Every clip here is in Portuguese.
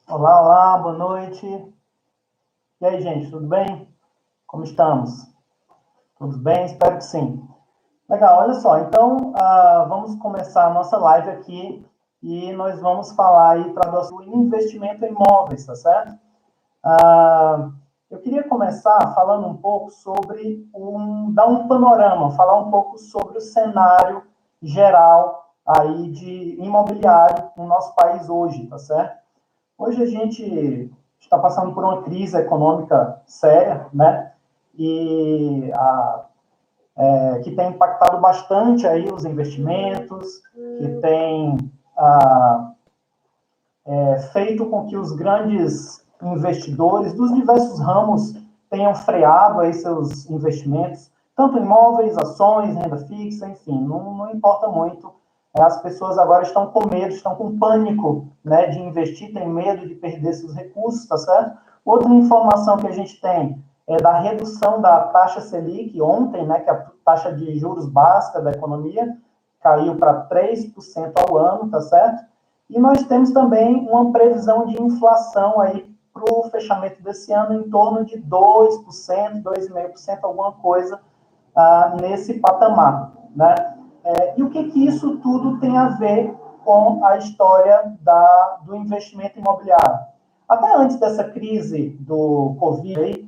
Olá, olá, boa noite. E aí, gente, tudo bem? Como estamos? Tudo bem? Espero que sim. Legal, olha só, então vamos começar a nossa live aqui e nós vamos falar aí do investimento em imóveis, tá certo? Eu queria começar falando um pouco sobre dar um panorama, falar um pouco sobre o cenário geral aí de imobiliário no nosso país hoje, tá certo? Hoje a gente está passando por uma crise econômica séria, né? E que tem impactado bastante aí os investimentos, que tem ah, feito com que os grandes investidores dos diversos ramos tenham freado aí seus investimentos, tanto em imóveis, ações, renda fixa, enfim, não importa muito. As pessoas agora estão com medo, estão com pânico, né, de investir, têm medo de perder seus recursos, tá certo? Outra informação que a gente tem é da redução da taxa Selic ontem, né, que é a taxa de juros básica da economia caiu para 3% ao ano, tá certo? E nós temos também uma previsão de inflação aí para o fechamento desse ano em torno de 2%, 2,5%, alguma coisa nesse patamar, né? E o que isso tudo tem a ver com a história do investimento imobiliário? Até antes dessa crise do Covid, aí,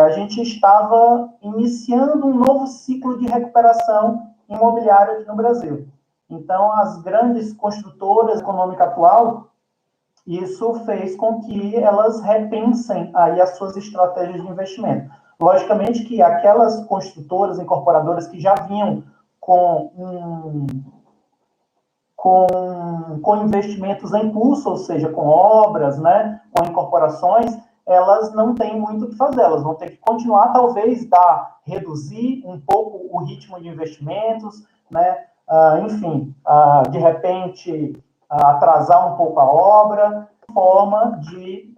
a gente estava iniciando um novo ciclo de recuperação imobiliária aqui no Brasil. Então, as grandes construtoras econômica atual, isso fez com que elas repensem aí as suas estratégias de investimento. Logicamente que aquelas construtoras, incorporadoras que já vinham com com investimentos em curso, ou seja, com obras, né, com incorporações, elas não têm muito o que fazer, elas vão ter que continuar, talvez, reduzir um pouco o ritmo de investimentos, né, enfim, de repente, atrasar um pouco a obra, forma de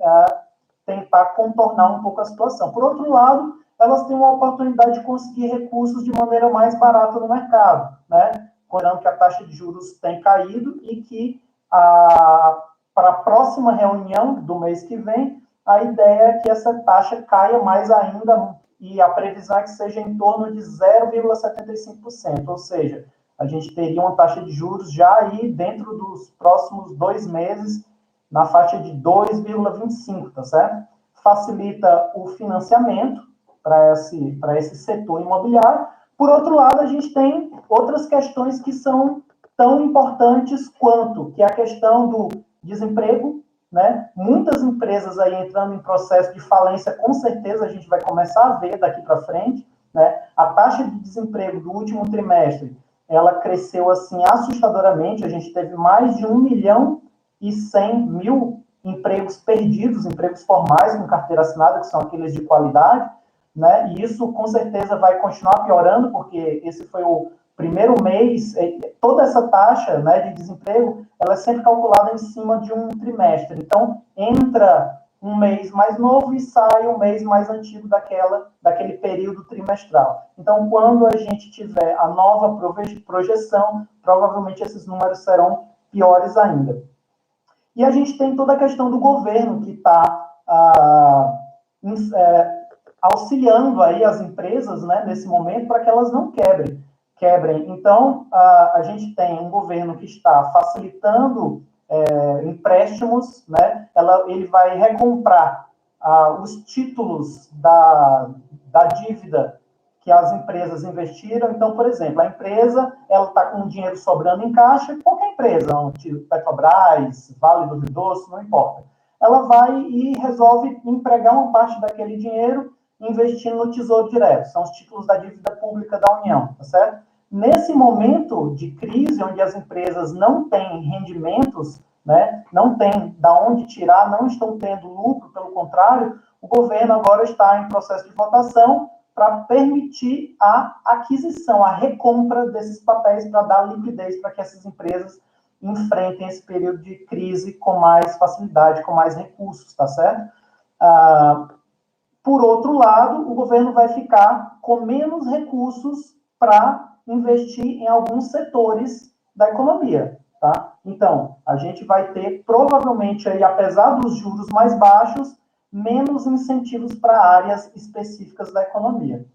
tentar contornar um pouco a situação. Por outro lado, elas têm uma oportunidade de conseguir recursos de maneira mais barata no mercado, né? Considerando que a taxa de juros tem caído e que para a próxima reunião do mês que vem, a ideia é que essa taxa caia mais ainda e a previsão é que seja em torno de 0,75%, ou seja, a gente teria uma taxa de juros já aí dentro dos próximos 2 meses na faixa de 2,25, tá certo? Facilita o financiamento para esse setor imobiliário. Por outro lado, a gente tem outras questões que são tão importantes quanto, que é a questão do desemprego, né? Muitas empresas aí entrando em processo de falência, com certeza a gente vai começar a ver daqui para frente, né? A taxa de desemprego do último trimestre, ela cresceu assim assustadoramente, a gente teve mais de 1.100.000 empregos perdidos, empregos formais com carteira assinada, que são aqueles de qualidade, né? E isso com certeza vai continuar piorando, porque esse foi o primeiro mês, toda essa taxa, né, de desemprego, ela é sempre calculada em cima de um trimestre. Então, entra um mês mais novo e sai um mês mais antigo daquele período trimestral. Então, quando a gente tiver a nova projeção, provavelmente esses números serão piores ainda. E a gente tem toda a questão do governo que está auxiliando aí as empresas, né, nesse momento, para que elas não quebrem. Então, a gente tem um governo que está facilitando empréstimos, né, ele vai recomprar os títulos da dívida que as empresas investiram. Então, por exemplo, a empresa ela está com dinheiro sobrando em caixa, qualquer empresa, um Petrobras, Vale do Rio Doce, não importa. Ela vai e resolve empregar uma parte daquele dinheiro investindo no Tesouro Direto. São os títulos da dívida pública da União, tá certo? Nesse momento de crise, onde as empresas não têm rendimentos, né, não têm da onde tirar, não estão tendo lucro, pelo contrário, o governo agora está em processo de votação para permitir a aquisição, a recompra desses papéis para dar liquidez para que essas empresas enfrentem esse período de crise com mais facilidade, com mais recursos, tá certo? Por outro lado, o governo vai ficar com menos recursos para investir em alguns setores da economia, tá? Então, a gente vai ter, provavelmente, aí, apesar dos juros mais baixos, menos incentivos para áreas específicas da economia.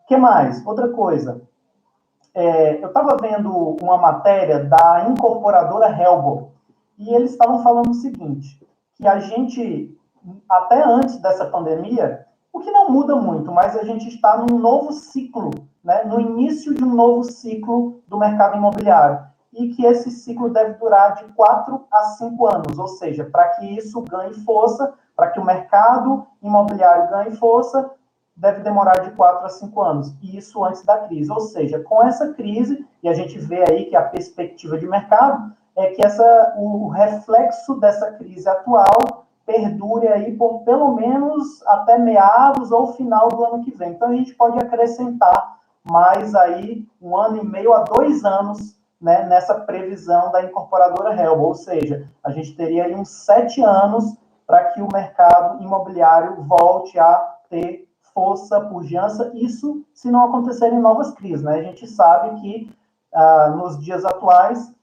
O que mais? Outra coisa, eu estava vendo uma matéria da incorporadora Helbo, e eles estavam falando o seguinte, que a gente, até antes dessa pandemia, o que não muda muito, mas a gente está num novo ciclo, né, no início de um novo ciclo do mercado imobiliário, e que esse ciclo deve durar de 4 a 5 anos, ou seja, para que isso ganhe força, para que o mercado imobiliário ganhe força, deve demorar de 4 a 5 anos, e isso antes da crise. Ou seja, com essa crise, e a gente vê aí que a perspectiva de mercado é que o reflexo dessa crise atual perdure aí por pelo menos até meados ou final do ano que vem. Então, a gente pode acrescentar mais aí 1 ano e meio a 2 anos, né, nessa previsão da incorporadora Helbo, ou seja, a gente teria aí uns 7 anos para que o mercado imobiliário volte a ter força, pujança, isso se não acontecerem novas crises, né? A gente sabe que nos dias atuais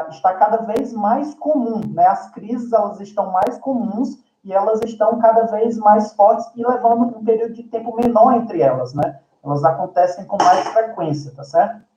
está cada vez mais comum, né? As crises, elas estão mais comuns e elas estão cada vez mais fortes e levando um período de tempo menor entre elas, né? Elas acontecem com mais frequência, tá certo?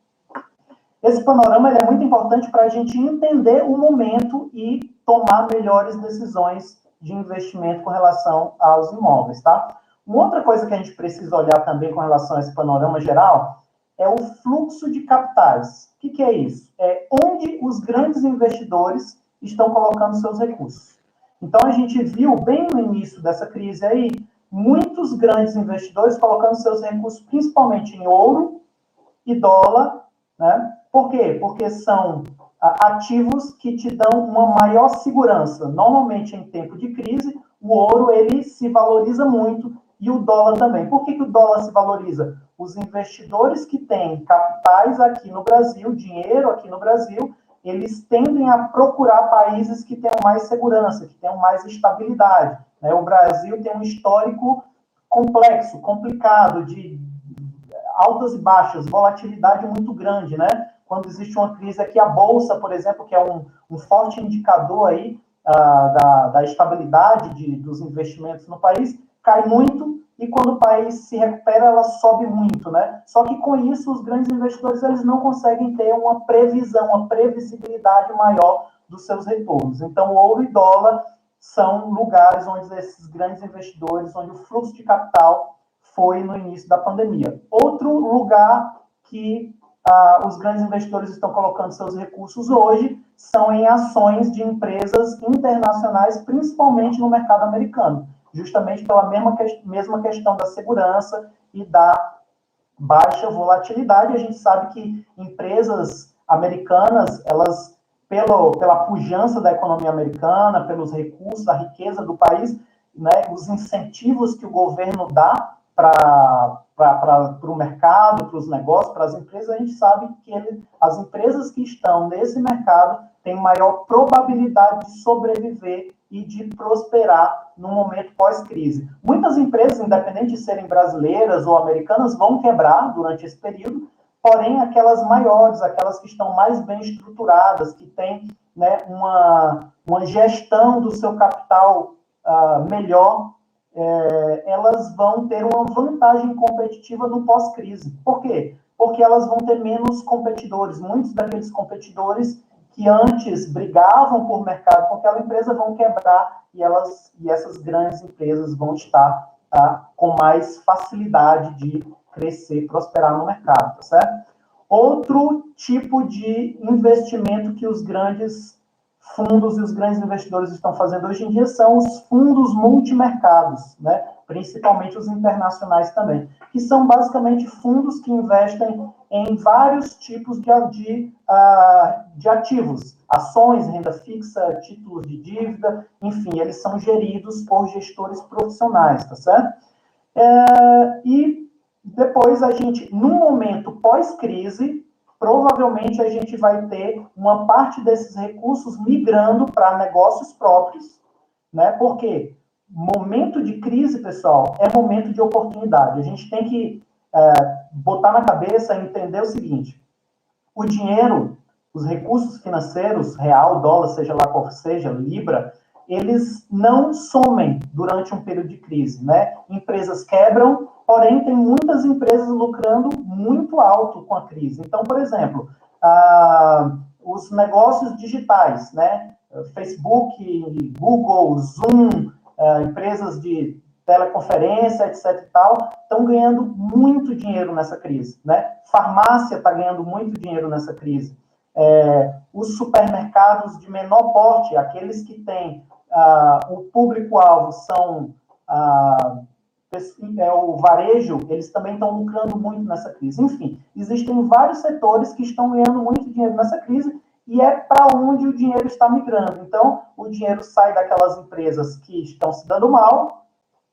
Esse panorama é muito importante para a gente entender o momento e tomar melhores decisões de investimento com relação aos imóveis, tá? Uma outra coisa que a gente precisa olhar também com relação a esse panorama geral é o fluxo de capitais. O que é isso? É onde os grandes investidores estão colocando seus recursos. Então, a gente viu bem no início dessa crise aí, muitos grandes investidores colocando seus recursos principalmente em ouro e dólar, né? Por quê? Porque são ativos que te dão uma maior segurança. Normalmente, em tempo de crise, o ouro ele se valoriza muito e o dólar também. Por que o dólar se valoriza? Os investidores que têm capitais aqui no Brasil, dinheiro aqui no Brasil, eles tendem a procurar países que tenham mais segurança, que tenham mais estabilidade, né? O Brasil tem um histórico complexo, complicado, de altas e baixas, volatilidade muito grande, né? Quando existe uma crise aqui, a Bolsa, por exemplo, que é um forte indicador aí da estabilidade dos investimentos no país, cai muito e quando o país se recupera, ela sobe muito, né? Só que com isso, os grandes investidores, eles não conseguem ter uma previsão, uma previsibilidade maior dos seus retornos. Então, o ouro e dólar são lugares onde esses grandes investidores, onde o fluxo de capital foi no início da pandemia. Outro lugar que os grandes investidores estão colocando seus recursos hoje são em ações de empresas internacionais, principalmente no mercado americano, justamente pela mesma questão da segurança e da baixa volatilidade. A gente sabe que empresas americanas, elas, pela pujança da economia americana, pelos recursos, a riqueza do país, né, os incentivos que o governo dá para o mercado, para os negócios, para as empresas, a gente sabe que as empresas que estão nesse mercado têm maior probabilidade de sobreviver e de prosperar no momento pós-crise. Muitas empresas, independente de serem brasileiras ou americanas, vão quebrar durante esse período, porém, aquelas maiores, aquelas que estão mais bem estruturadas, que têm, né, uma gestão do seu capital melhor, elas vão ter uma vantagem competitiva no pós-crise. Por quê? Porque elas vão ter menos competidores. Muitos daqueles competidores que antes brigavam por mercado com aquela empresa vão quebrar e essas grandes empresas vão estar com mais facilidade de crescer, prosperar no mercado, tá certo? Outro tipo de investimento que os grandes fundos e os grandes investidores estão fazendo hoje em dia são os fundos multimercados, né? Principalmente os internacionais também, que são basicamente fundos que investem em vários tipos de ativos, ações, renda fixa, títulos de dívida, enfim, eles são geridos por gestores profissionais, tá certo? E depois a gente, num momento pós-crise, provavelmente a gente vai ter uma parte desses recursos migrando para negócios próprios, né? Porque momento de crise, pessoal, é momento de oportunidade. A gente tem que botar na cabeça e entender o seguinte: o dinheiro, os recursos financeiros, real, dólar, seja lá qual seja, libra, eles não somem durante um período de crise, né? Empresas quebram, porém tem muitas empresas lucrando muito alto com a crise. Então, por exemplo, os negócios digitais, né? Facebook, Google, Zoom, empresas de teleconferência, etc. e tal, estão ganhando muito dinheiro nessa crise, né? Farmácia está ganhando muito dinheiro nessa crise. Os supermercados de menor porte, aqueles que têm o público-alvo são o varejo, eles também estão lucrando muito nessa crise. Enfim, existem vários setores que estão ganhando muito dinheiro nessa crise e é para onde o dinheiro está migrando. Então, o dinheiro sai daquelas empresas que estão se dando mal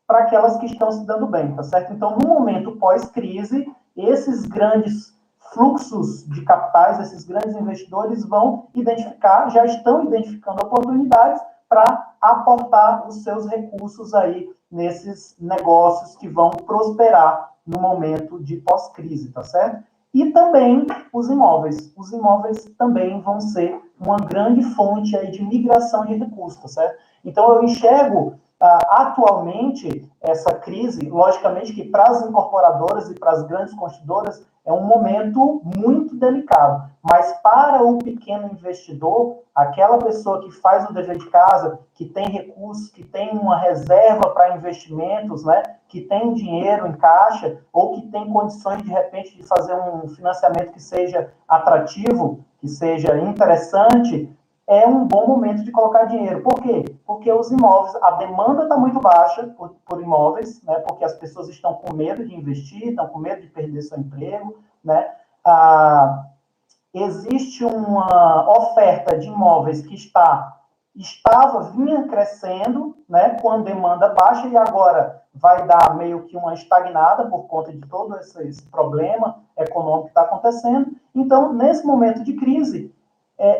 para aquelas que estão se dando bem, tá certo? Então, no momento pós-crise, esses grandes fluxos de capitais, esses grandes investidores vão identificar, já estão identificando oportunidades para aportar os seus recursos aí nesses negócios que vão prosperar no momento de pós-crise, tá certo? E também os imóveis. Os imóveis também vão ser uma grande fonte aí de migração de recursos, tá certo? Então, eu enxergo atualmente essa crise, logicamente que para as incorporadoras e para as grandes construtoras é um momento muito delicado, mas para o pequeno investidor, aquela pessoa que faz o dever de casa, que tem recursos, que tem uma reserva para investimentos, né, que tem dinheiro em caixa, ou que tem condições, de repente, de fazer um financiamento que seja atrativo, que seja interessante, é um bom momento de colocar dinheiro. Por quê? Porque os imóveis, a demanda está muito baixa por imóveis, né? Porque as pessoas estão com medo de investir, estão com medo de perder seu emprego, né? Existe uma oferta de imóveis que vinha crescendo, né? Com a demanda baixa e agora vai dar meio que uma estagnada por conta de todo esse problema econômico que está acontecendo. Então, nesse momento de crise,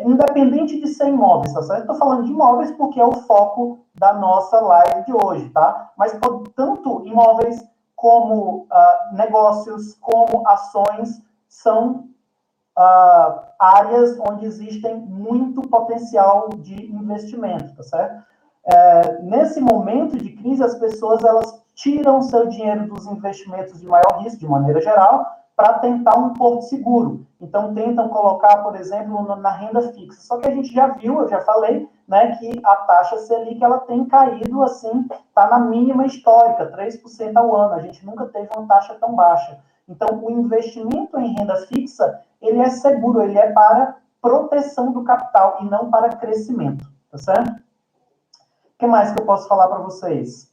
independente de ser imóveis, tá certo? Estou falando de imóveis porque é o foco da nossa live de hoje, tá? Mas tanto imóveis como negócios, como ações, são áreas onde existem muito potencial de investimento, tá certo? Nesse momento de crise, as pessoas elas tiram seu dinheiro dos investimentos de maior risco, de maneira geral, para tentar um porto seguro. Então, tentam colocar, por exemplo, na renda fixa. Só que a gente já viu, eu já falei, né, que a taxa Selic ela tem caído, assim, está na mínima histórica, 3% ao ano. A gente nunca teve uma taxa tão baixa. Então, o investimento em renda fixa, ele é seguro, ele é para proteção do capital e não para crescimento, tá certo? O que mais que eu posso falar para vocês?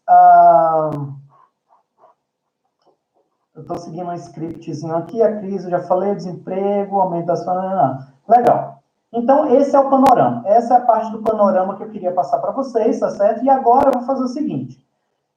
Eu estou seguindo um scriptzinho aqui, a crise, eu já falei, desemprego, aumentação... Legal. Então, esse é o panorama. Essa é a parte do panorama que eu queria passar para vocês, tá certo? E agora eu vou fazer o seguinte.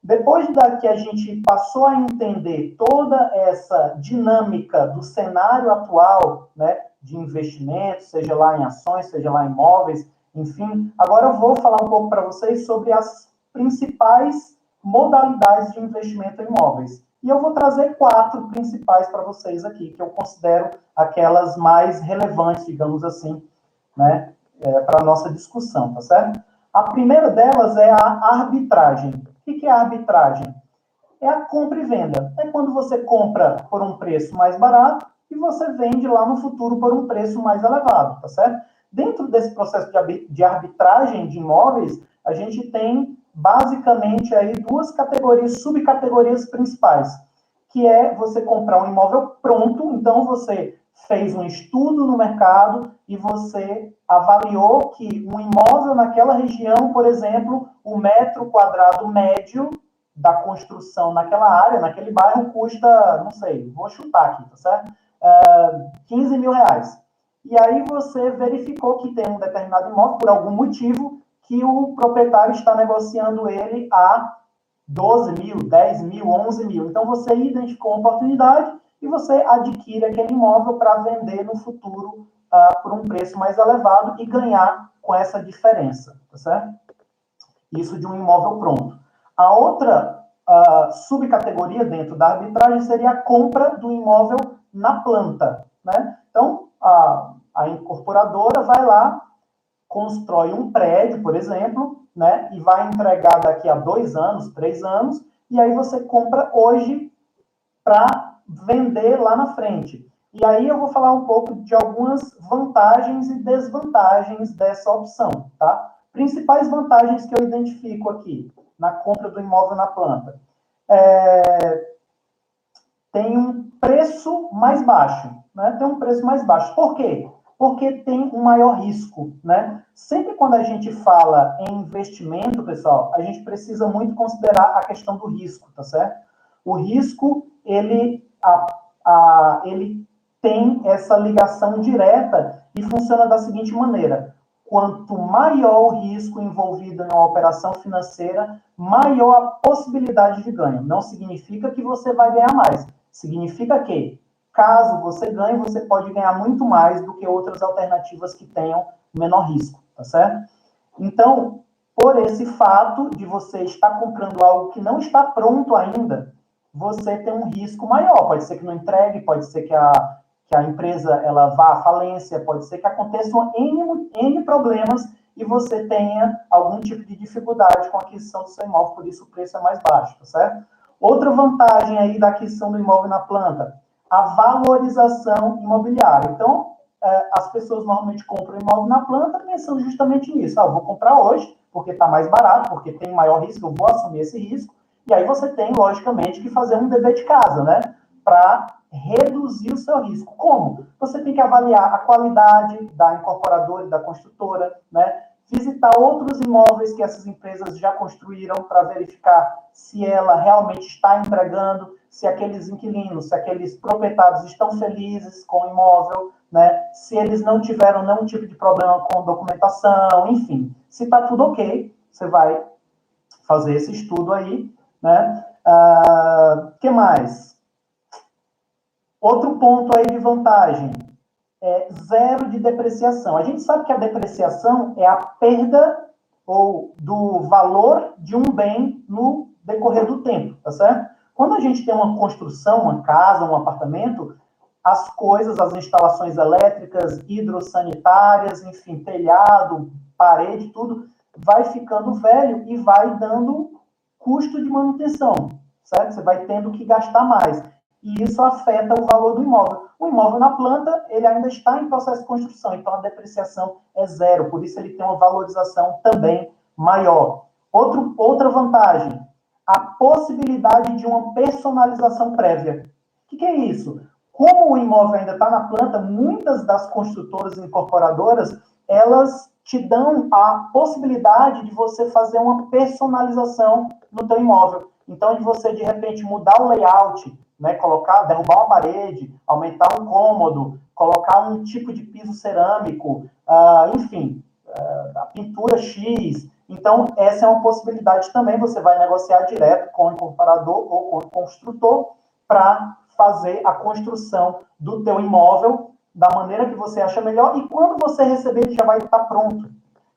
Depois que a gente passou a entender toda essa dinâmica do cenário atual, né, de investimento, seja lá em ações, seja lá em imóveis, enfim, agora eu vou falar um pouco para vocês sobre as principais modalidades de investimento em imóveis. E eu vou trazer 4 principais para vocês aqui, que eu considero aquelas mais relevantes, digamos assim, né, para a nossa discussão, tá certo? A primeira delas é a arbitragem. O que é a arbitragem? É a compra e venda. É quando você compra por um preço mais barato e você vende lá no futuro por um preço mais elevado, tá certo? Dentro desse processo de arbitragem de imóveis, a gente tem basicamente aí 2 categorias, subcategorias principais, que é você comprar um imóvel pronto, então você fez um estudo no mercado e você avaliou que um imóvel naquela região, por exemplo, o metro quadrado médio da construção naquela área, naquele bairro, custa, não sei, vou chutar aqui, tá certo? 15 mil reais. E aí você verificou que tem um determinado imóvel, por algum motivo, que o proprietário está negociando ele a 12 mil, 10 mil, 11 mil. Então, você identificou uma oportunidade e você adquire aquele imóvel para vender no futuro por um preço mais elevado e ganhar com essa diferença, tá certo? Isso de um imóvel pronto. A outra subcategoria dentro da arbitragem seria a compra do imóvel na planta, né? Então, a incorporadora vai lá, constrói um prédio, por exemplo, né, e vai entregar daqui a 2 anos, 3 anos, e aí você compra hoje para vender lá na frente. E aí eu vou falar um pouco de algumas vantagens e desvantagens dessa opção, tá? Principais vantagens que eu identifico aqui na compra do imóvel na planta. Tem um preço mais baixo, né? Tem um preço mais baixo. Por quê? Porque tem um maior risco, né? Sempre quando a gente fala em investimento, pessoal, a gente precisa muito considerar a questão do risco, tá certo? O risco, ele tem essa ligação direta e funciona da seguinte maneira: quanto maior o risco envolvido em uma operação financeira, maior a possibilidade de ganho. Não significa que você vai ganhar mais. Significa que, caso você ganhe, você pode ganhar muito mais do que outras alternativas que tenham menor risco, tá certo? Então, por esse fato de você estar comprando algo que não está pronto ainda, você tem um risco maior. Pode ser que não entregue, pode ser que a empresa ela vá à falência, pode ser que aconteçam N problemas e você tenha algum tipo de dificuldade com a aquisição do seu imóvel, por isso o preço é mais baixo, tá certo? Outra vantagem aí da aquisição do imóvel na planta, a valorização imobiliária. Então, as pessoas normalmente compram imóvel na planta pensando justamente nisso. Eu vou comprar hoje, porque está mais barato, porque tem maior risco, eu vou assumir esse risco. E aí você tem, logicamente, que fazer um dever de casa, né? Para reduzir o seu risco. Como? Você tem que avaliar a qualidade da incorporadora e da construtora, né? Visitar outros imóveis que essas empresas já construíram para verificar se ela realmente está entregando, se aqueles inquilinos, se aqueles proprietários estão felizes com o imóvel, né? Se eles não tiveram nenhum tipo de problema com documentação, enfim. Se está tudo ok, você vai fazer esse estudo aí, né? Que mais? Outro ponto aí de vantagem é zero de depreciação. A gente sabe que a depreciação é a perda ou do valor de um bem no decorrer do tempo, tá certo? Quando a gente tem uma construção, uma casa, um apartamento, as coisas, as instalações elétricas, hidrossanitárias, enfim, telhado, parede, tudo, vai ficando velho e vai dando custo de manutenção, certo? Você vai tendo que gastar mais. E isso afeta o valor do imóvel. O imóvel na planta, ele ainda está em processo de construção, então a depreciação é zero, por isso ele tem uma valorização também maior. Outra vantagem, a possibilidade de uma personalização prévia. O que é isso? Como o imóvel ainda está na planta, muitas das construtoras e incorporadoras, elas te dão a possibilidade de você fazer uma personalização no teu imóvel. Então, de você, de repente, mudar o layout, né, derrubar uma parede, aumentar um cômodo, colocar um tipo de piso cerâmico, enfim, a pintura X. Então, essa é uma possibilidade também. Você vai negociar direto com o incorporador ou com o construtor para fazer a construção do teu imóvel da maneira que você acha melhor, e quando você receber, ele já vai estar pronto.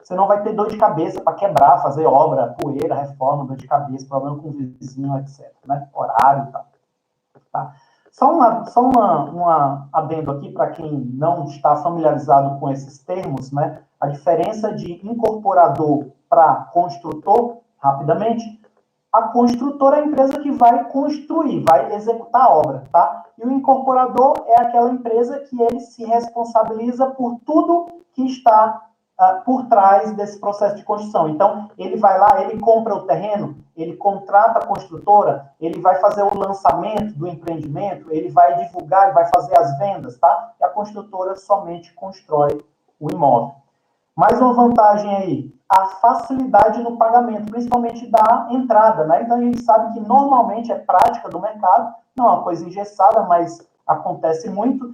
Você não vai ter dor de cabeça para quebrar, fazer obra, poeira, reforma, dor de cabeça, problema com o vizinho, etc. Né? Horário e tal. Tá? Só uma adendo aqui para quem não está familiarizado com esses termos, né? A diferença de incorporador para construtor, rapidamente, a construtora é a empresa que vai construir, vai executar a obra, tá? E o incorporador é aquela empresa que ele se responsabiliza por tudo que está por trás desse processo de construção. Então, ele vai lá, ele compra o terreno, ele contrata a construtora, ele vai fazer o lançamento do empreendimento, ele vai divulgar, ele vai fazer as vendas, tá? E a construtora somente constrói o imóvel. Mais uma vantagem aí, a facilidade no pagamento, principalmente da entrada, né? Então, a gente sabe que normalmente é prática do mercado, não é uma coisa engessada, mas acontece muito.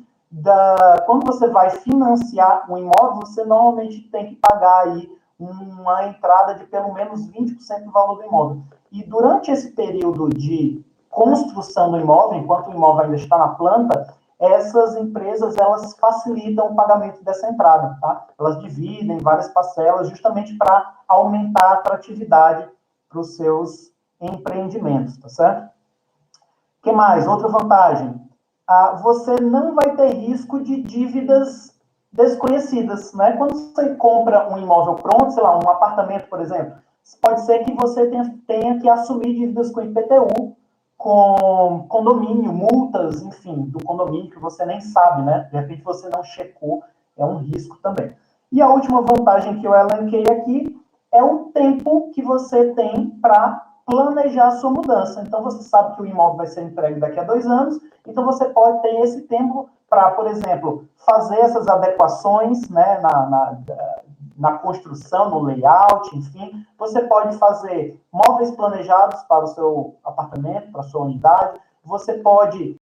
Quando você vai financiar um imóvel, você normalmente tem que pagar aí uma entrada de pelo menos 20% do valor do imóvel. E durante esse período de construção do imóvel, enquanto o imóvel ainda está na planta, essas empresas, elas facilitam o pagamento dessa entrada, tá? Elas dividem em várias parcelas justamente para aumentar a atratividade para os seus empreendimentos, tá certo? O que mais? Outra vantagem. Você não vai ter risco de dívidas desconhecidas, né? Quando você compra um imóvel pronto, sei lá, um apartamento, por exemplo, pode ser que você tenha que assumir dívidas com IPTU, com condomínio, multas, enfim, do condomínio que você nem sabe, né? De repente você não checou, é um risco também. E a última vantagem que eu elenquei aqui é o tempo que você tem para planejar a sua mudança. Então, você sabe que o imóvel vai ser entregue daqui a 2 anos, então você pode ter esse tempo para, por exemplo, fazer essas adequações, né, na construção, no layout, enfim. Você pode fazer móveis planejados para o seu apartamento, para a sua unidade. Você pode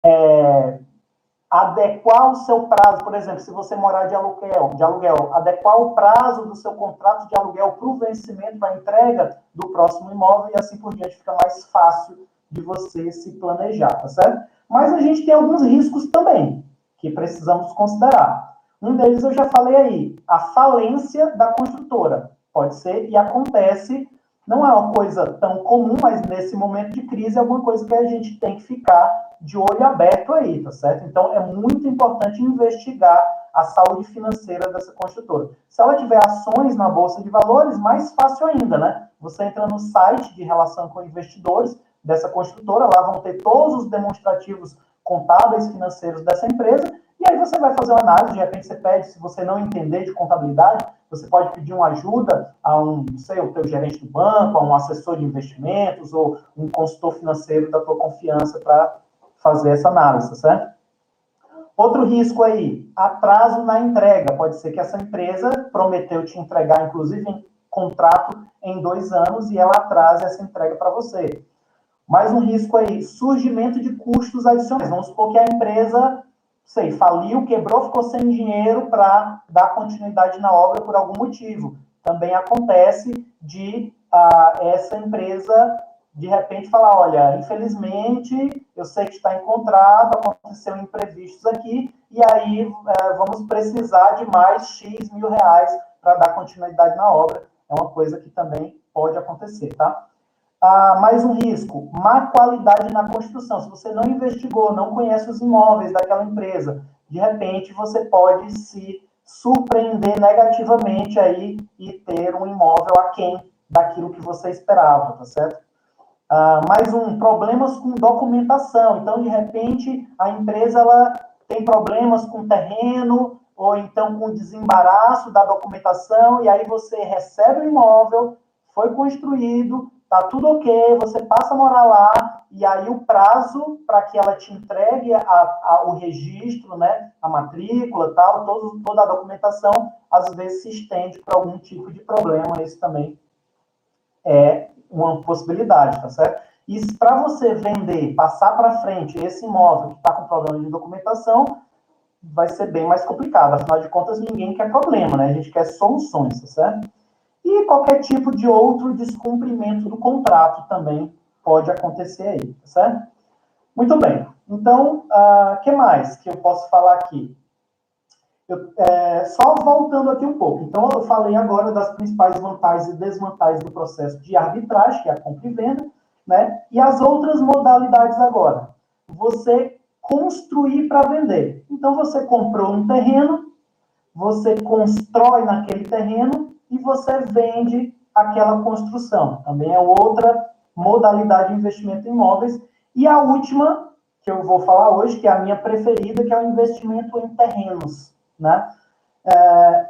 adequar o seu prazo, por exemplo, se você morar de aluguel, adequar o prazo do seu contrato de aluguel para o vencimento, para a entrega do próximo imóvel, e assim por diante fica mais fácil de você se planejar, tá certo? Mas a gente tem alguns riscos também, que precisamos considerar. Um deles eu já falei aí, a falência da construtora. Pode ser e acontece, não é uma coisa tão comum, mas nesse momento de crise é alguma coisa que a gente tem que ficar de olho aberto aí, tá certo? Então, é muito importante investigar a saúde financeira dessa construtora. Se ela tiver ações na Bolsa de Valores, mais fácil ainda, né? Você entra no site de relação com investidores dessa construtora, lá vão ter todos os demonstrativos contábeis financeiros dessa empresa, e aí você vai fazer uma análise, de repente você pede, se você não entender de contabilidade, você pode pedir uma ajuda a não sei, o teu gerente do banco, a um assessor de investimentos, ou um consultor financeiro da tua confiança para fazer essa análise, certo? Outro risco aí, atraso na entrega. Pode ser que essa empresa prometeu te entregar, inclusive, em contrato em 2 anos e ela atrase essa entrega para você. Mais um risco aí, surgimento de custos adicionais. Vamos supor que a empresa, sei, faliu, quebrou, ficou sem dinheiro para dar continuidade na obra por algum motivo. Também acontece de essa empresa de repente falar, olha, infelizmente, eu sei que está em contrato, aconteceu imprevistos aqui, e aí vamos precisar de mais X mil reais para dar continuidade na obra. É uma coisa que também pode acontecer, tá? Mais um risco, má qualidade na construção. Se você não investigou, não conhece os imóveis daquela empresa, de repente você pode se surpreender negativamente aí e ter um imóvel aquém daquilo que você esperava, tá certo? Mais um, problemas com documentação. Então, de repente, a empresa ela tem problemas com terreno ou então com desembaraço da documentação e aí você recebe o imóvel, foi construído, tá tudo ok, você passa a morar lá e aí o prazo para que ela te entregue o registro, né, a matrícula, tal, toda a documentação, às vezes se estende para algum tipo de problema. Isso também é uma possibilidade, tá certo? E para você vender, passar para frente esse imóvel que está com problema de documentação, vai ser bem mais complicado. Afinal de contas, ninguém quer problema, né? A gente quer soluções, tá certo? E qualquer tipo de outro descumprimento do contrato também pode acontecer aí, tá certo? Muito bem. Então, o que mais que eu posso falar aqui? Só voltando aqui um pouco. Então, eu falei agora das principais vantagens e desvantagens do processo de arbitragem, que é a compra e venda, né? E as outras modalidades agora. Você construir para vender. Então, você comprou um terreno, você constrói naquele terreno e você vende aquela construção. Também é outra modalidade de investimento em imóveis. E a última, que eu vou falar hoje, que é a minha preferida, que é o investimento em terrenos, né?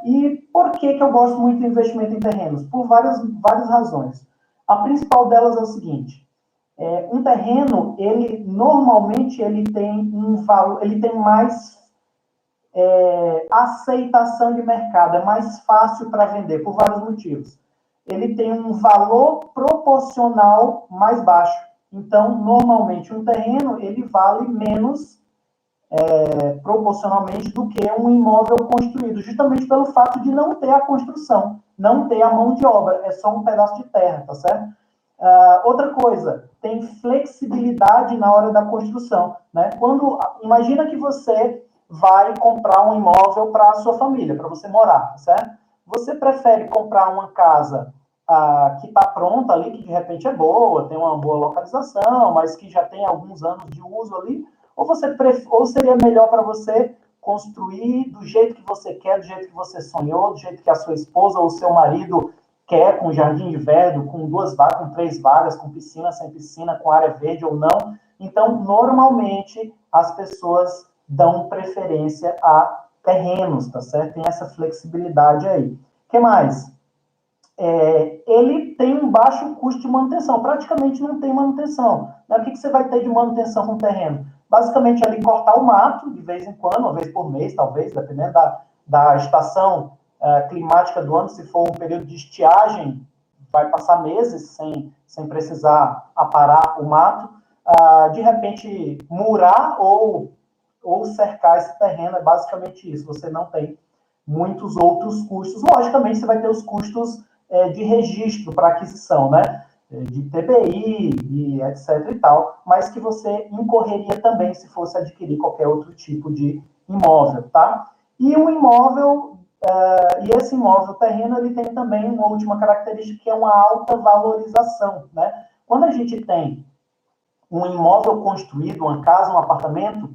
E por que eu gosto muito do investimento em terrenos? Por várias razões. A principal delas é o seguinte: um terreno, ele normalmente ele tem um valor, ele tem mais aceitação de mercado, é mais fácil para vender, por vários motivos. Ele tem um valor proporcional mais baixo. Então, normalmente, um terreno, ele vale menos proporcionalmente do que um imóvel construído, justamente pelo fato de não ter a construção, não ter a mão de obra, é só um pedaço de terra, tá certo? Outra coisa, tem flexibilidade na hora da construção, né? Imagina que você vai comprar um imóvel para a sua família, para você morar, tá certo? Você prefere comprar uma casa que está pronta ali, que de repente é boa, tem uma boa localização, mas que já tem alguns anos de uso ali, ou seria melhor para você construir do jeito que você quer, do jeito que você sonhou, do jeito que a sua esposa ou o seu marido quer, com jardim de verde, com 2 vagas, com 3 vagas, com piscina, sem piscina, com área verde ou não. Então, normalmente, as pessoas dão preferência a terrenos, tá certo? Tem essa flexibilidade aí. O que mais? Ele tem um baixo custo de manutenção, praticamente não tem manutenção. O que você vai ter de manutenção com o terreno? Basicamente, ali cortar o mato, de vez em quando, uma vez por mês, talvez, dependendo da estação climática do ano. Se for um período de estiagem, vai passar meses sem precisar aparar o mato. De repente, murar ou cercar esse terreno, é basicamente isso. Você não tem muitos outros custos. Logicamente, você vai ter os custos de registro para aquisição, né? De TBI e etc e tal, mas que você incorreria também se fosse adquirir qualquer outro tipo de imóvel, tá? E o imóvel, e esse imóvel terreno, ele tem também uma última característica, que é uma alta valorização, né? Quando a gente tem um imóvel construído, uma casa, um apartamento,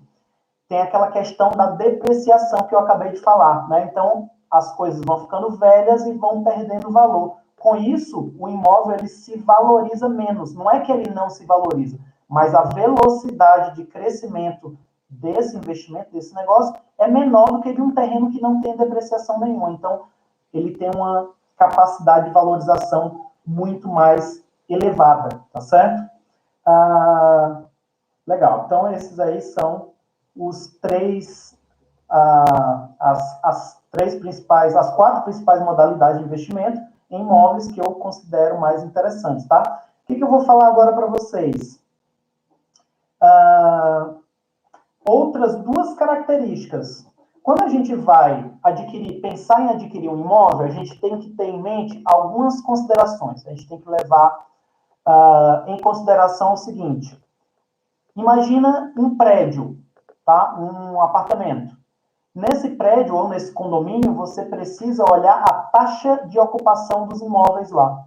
tem aquela questão da depreciação que eu acabei de falar, né? Então, as coisas vão ficando velhas e vão perdendo valor. Com isso, o imóvel ele se valoriza menos. Não é que ele não se valoriza, mas a velocidade de crescimento desse investimento, desse negócio, é menor do que de um terreno que não tem depreciação nenhuma. Então, ele tem uma capacidade de valorização muito mais elevada, tá certo? Legal. Então, esses aí são os três, as 4 principais modalidades de investimento em imóveis que eu considero mais interessantes, tá? O que eu vou falar agora para vocês? Outras 2 características. Quando a gente vai pensar em adquirir um imóvel, a gente tem que ter em mente algumas considerações. A gente tem que levar em consideração o seguinte: imagina um prédio, tá? Um apartamento. Nesse prédio ou nesse condomínio, você precisa olhar a taxa de ocupação dos imóveis lá.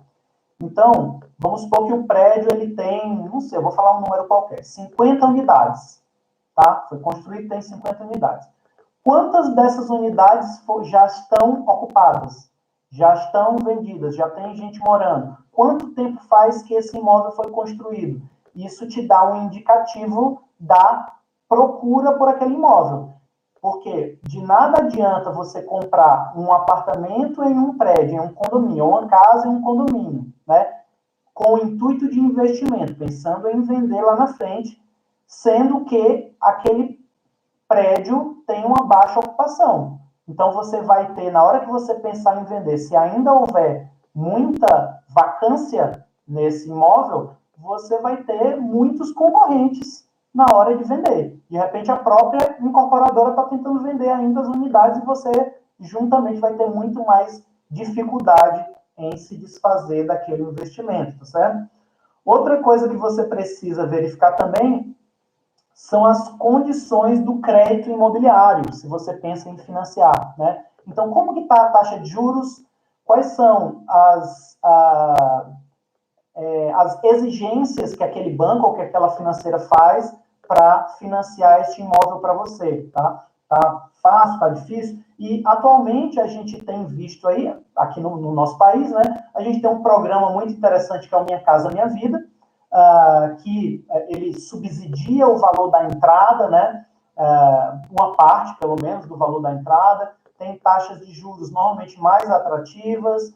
Então, vamos supor que o prédio ele tem, não sei, eu vou falar um número qualquer, 50 unidades, tá? Foi construído, tem 50 unidades. Quantas dessas unidades já estão ocupadas? Já estão vendidas? Já tem gente morando? Quanto tempo faz que esse imóvel foi construído? Isso te dá um indicativo da procura por aquele imóvel. Porque de nada adianta você comprar um apartamento em um prédio, em um condomínio, ou uma casa em um condomínio, né? Com o intuito de investimento, pensando em vender lá na frente, sendo que aquele prédio tem uma baixa ocupação. Então, você vai ter, na hora que você pensar em vender, se ainda houver muita vacância nesse imóvel, você vai ter muitos concorrentes na hora de vender. De repente, a própria incorporadora está tentando vender ainda as unidades e você, juntamente, vai ter muito mais dificuldade em se desfazer daquele investimento, tá certo? Outra coisa que você precisa verificar também são as condições do crédito imobiliário, se você pensa em financiar, né? Então, como que está a taxa de juros? Quais são as exigências que aquele banco ou que aquela financeira faz para financiar este imóvel para você, tá? Tá fácil, tá difícil? E, atualmente, a gente tem visto aí, aqui no nosso país, né? A gente tem um programa muito interessante que é o Minha Casa Minha Vida, que ele subsidia o valor da entrada, né? Uma parte, pelo menos, do valor da entrada, tem taxas de juros normalmente mais atrativas,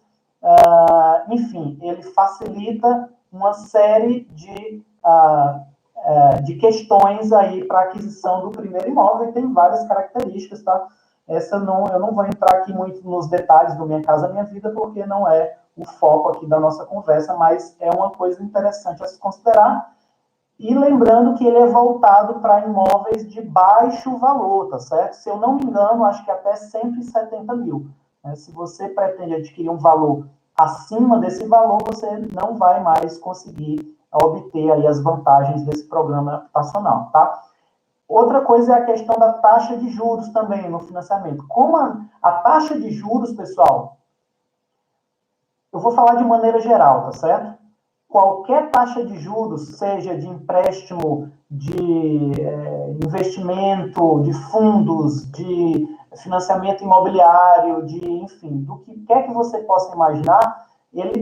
enfim, ele facilita uma série de questões aí para aquisição do primeiro imóvel, e tem várias características, tá? Eu não vou entrar aqui muito nos detalhes do Minha Casa Minha Vida, porque não é o foco aqui da nossa conversa, mas é uma coisa interessante a se considerar. E lembrando que ele é voltado para imóveis de baixo valor, tá certo? Se eu não me engano, acho que até 170 mil. Né? Se você pretende adquirir um valor acima desse valor, você não vai mais conseguir obter aí as vantagens desse programa habitacional, tá? Outra coisa é a questão da taxa de juros também no financiamento. Como a taxa de juros, pessoal, eu vou falar de maneira geral, tá certo? qualquer taxa de juros, seja de empréstimo, de investimento, de fundos, de financiamento imobiliário, enfim, do que quer que você possa imaginar,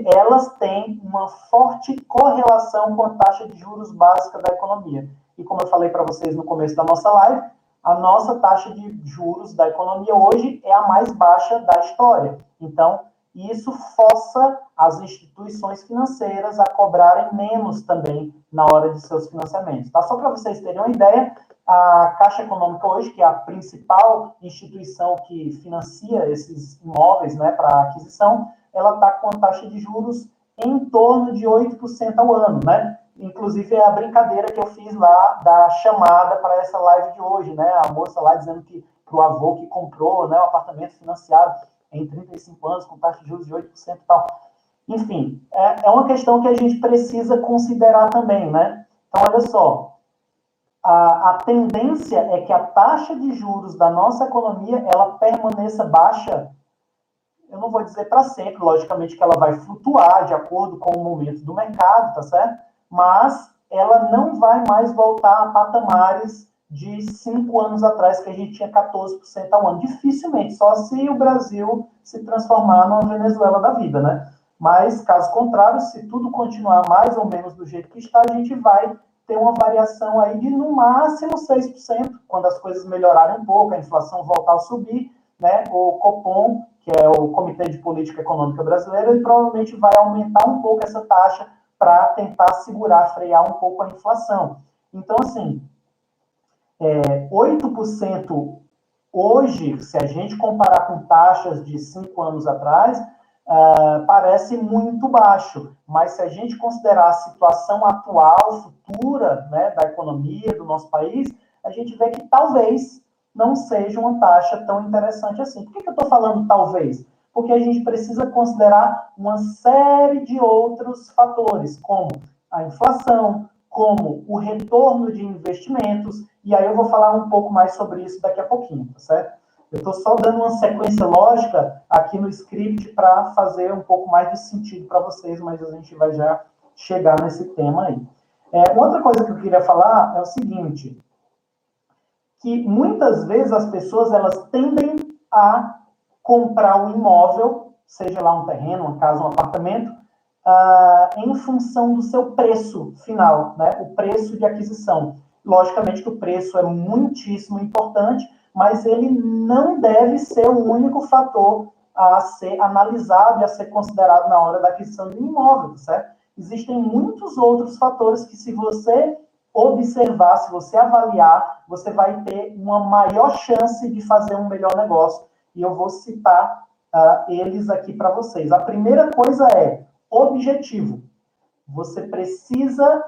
elas têm uma forte correlação com a taxa de juros básica da economia. E como eu falei para vocês no começo da nossa live, a nossa taxa de juros da economia hoje é a mais baixa da história. Então, isso força as instituições financeiras a cobrarem menos também na hora de seus financiamentos. Tá? Só para vocês terem uma ideia, a Caixa Econômica hoje, que é a principal instituição que financia esses imóveis, né, para aquisição, ela está com a taxa de juros em torno de 8% ao ano, né? Inclusive, é a brincadeira que eu fiz lá da chamada para essa live de hoje, né? A moça lá dizendo que para o avô que comprou, né, um apartamento financiado em 35 anos, com taxa de juros de 8% e tal. Enfim, é uma questão que a gente precisa considerar também, né? Então, olha só, a tendência é que a taxa de juros da nossa economia, ela permaneça baixa, eu não vou dizer para sempre, logicamente que ela vai flutuar de acordo com o momento do mercado, tá certo? Mas ela não vai mais voltar a patamares de 5 anos atrás, que a gente tinha 14% ao ano. Dificilmente, só se o Brasil se transformar numa Venezuela da vida, né? Mas, caso contrário, se tudo continuar mais ou menos do jeito que está, a gente vai ter uma variação aí de, no máximo, 6%, quando as coisas melhorarem um pouco, a inflação voltar a subir, né? O Copom, que é o Comitê de Política Econômica Brasileiro, ele provavelmente vai aumentar um pouco essa taxa para tentar segurar, frear um pouco a inflação. Então, assim, 8% hoje, se a gente comparar com taxas de 5 anos atrás, parece muito baixo, mas se a gente considerar a situação atual, futura, né, da economia do nosso país, a gente vê que talvez não seja uma taxa tão interessante assim. Por que eu estou falando talvez? Porque a gente precisa considerar uma série de outros fatores, como a inflação, como o retorno de investimentos, e aí eu vou falar um pouco mais sobre isso daqui a pouquinho, tá certo? Eu estou só dando uma sequência lógica aqui no script para fazer um pouco mais de sentido para vocês, mas a gente vai já chegar nesse tema aí. Outra coisa que eu queria falar é o seguinte, que muitas vezes as pessoas elas tendem a comprar um imóvel, seja lá um terreno, uma casa, um apartamento, em função do seu preço final, né? O preço de aquisição. Logicamente que o preço é muitíssimo importante, mas ele não deve ser o único fator a ser analisado e a ser considerado na hora da aquisição de um imóvel, certo? Existem muitos outros fatores que, se você observar, se você avaliar, você vai ter uma maior chance de fazer um melhor negócio. E eu vou citar eles aqui para vocês. A primeira coisa é objetivo. Você precisa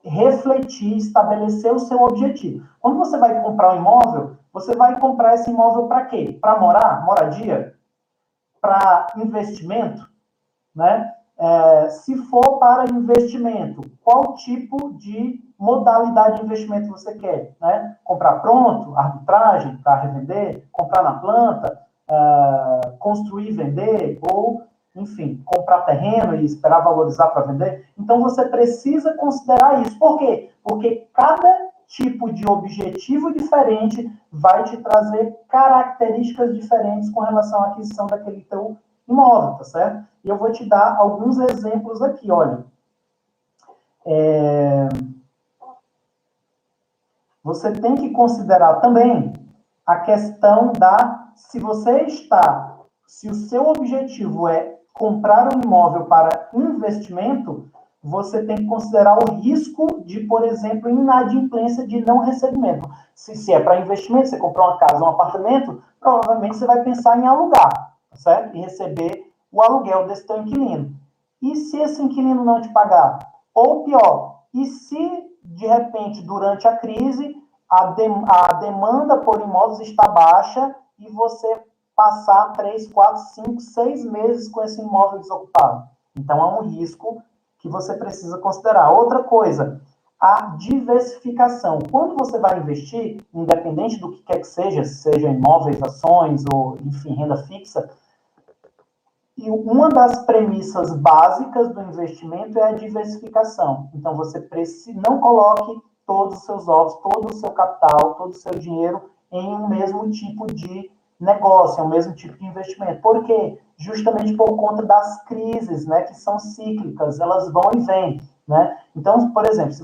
refletir, estabelecer o seu objetivo. Quando você vai comprar um imóvel, você vai comprar esse imóvel para quê? Para morar? Moradia? Para investimento? Né? Se for para investimento, qual tipo de modalidade de investimento você quer? Né? Comprar pronto, arbitragem para revender, comprar na planta, construir e vender, ou, enfim, comprar terreno e esperar valorizar para vender. Então, você precisa considerar isso. Por quê? Porque cada tipo de objetivo diferente vai te trazer características diferentes com relação à aquisição daquele teu imóvel, tá certo? E eu vou te dar alguns exemplos aqui, olha. Você tem que considerar também a questão se o seu objetivo é comprar um imóvel para investimento, você tem que considerar o risco de, por exemplo, inadimplência de não recebimento. Se é para investimento, você comprou uma casa, um apartamento, provavelmente você vai pensar em alugar, certo? E receber o aluguel desse teu inquilino. E se esse inquilino não te pagar? Ou pior, e se, de repente, durante a crise, a demanda por imóveis está baixa e você passar 3, 4, 5, 6 meses com esse imóvel desocupado? Então, é um risco que você precisa considerar. Outra coisa, a diversificação. Quando você vai investir, independente do que quer que seja, seja imóveis, ações ou, enfim, renda fixa, E uma das premissas básicas do investimento é a diversificação. Então, você não coloque todos os seus ovos, todo o seu capital, todo o seu dinheiro em um mesmo tipo de negócio, em um mesmo tipo de investimento. Por quê? Justamente por conta das crises, né, que são cíclicas, elas vão e vêm, né? Então, por exemplo, se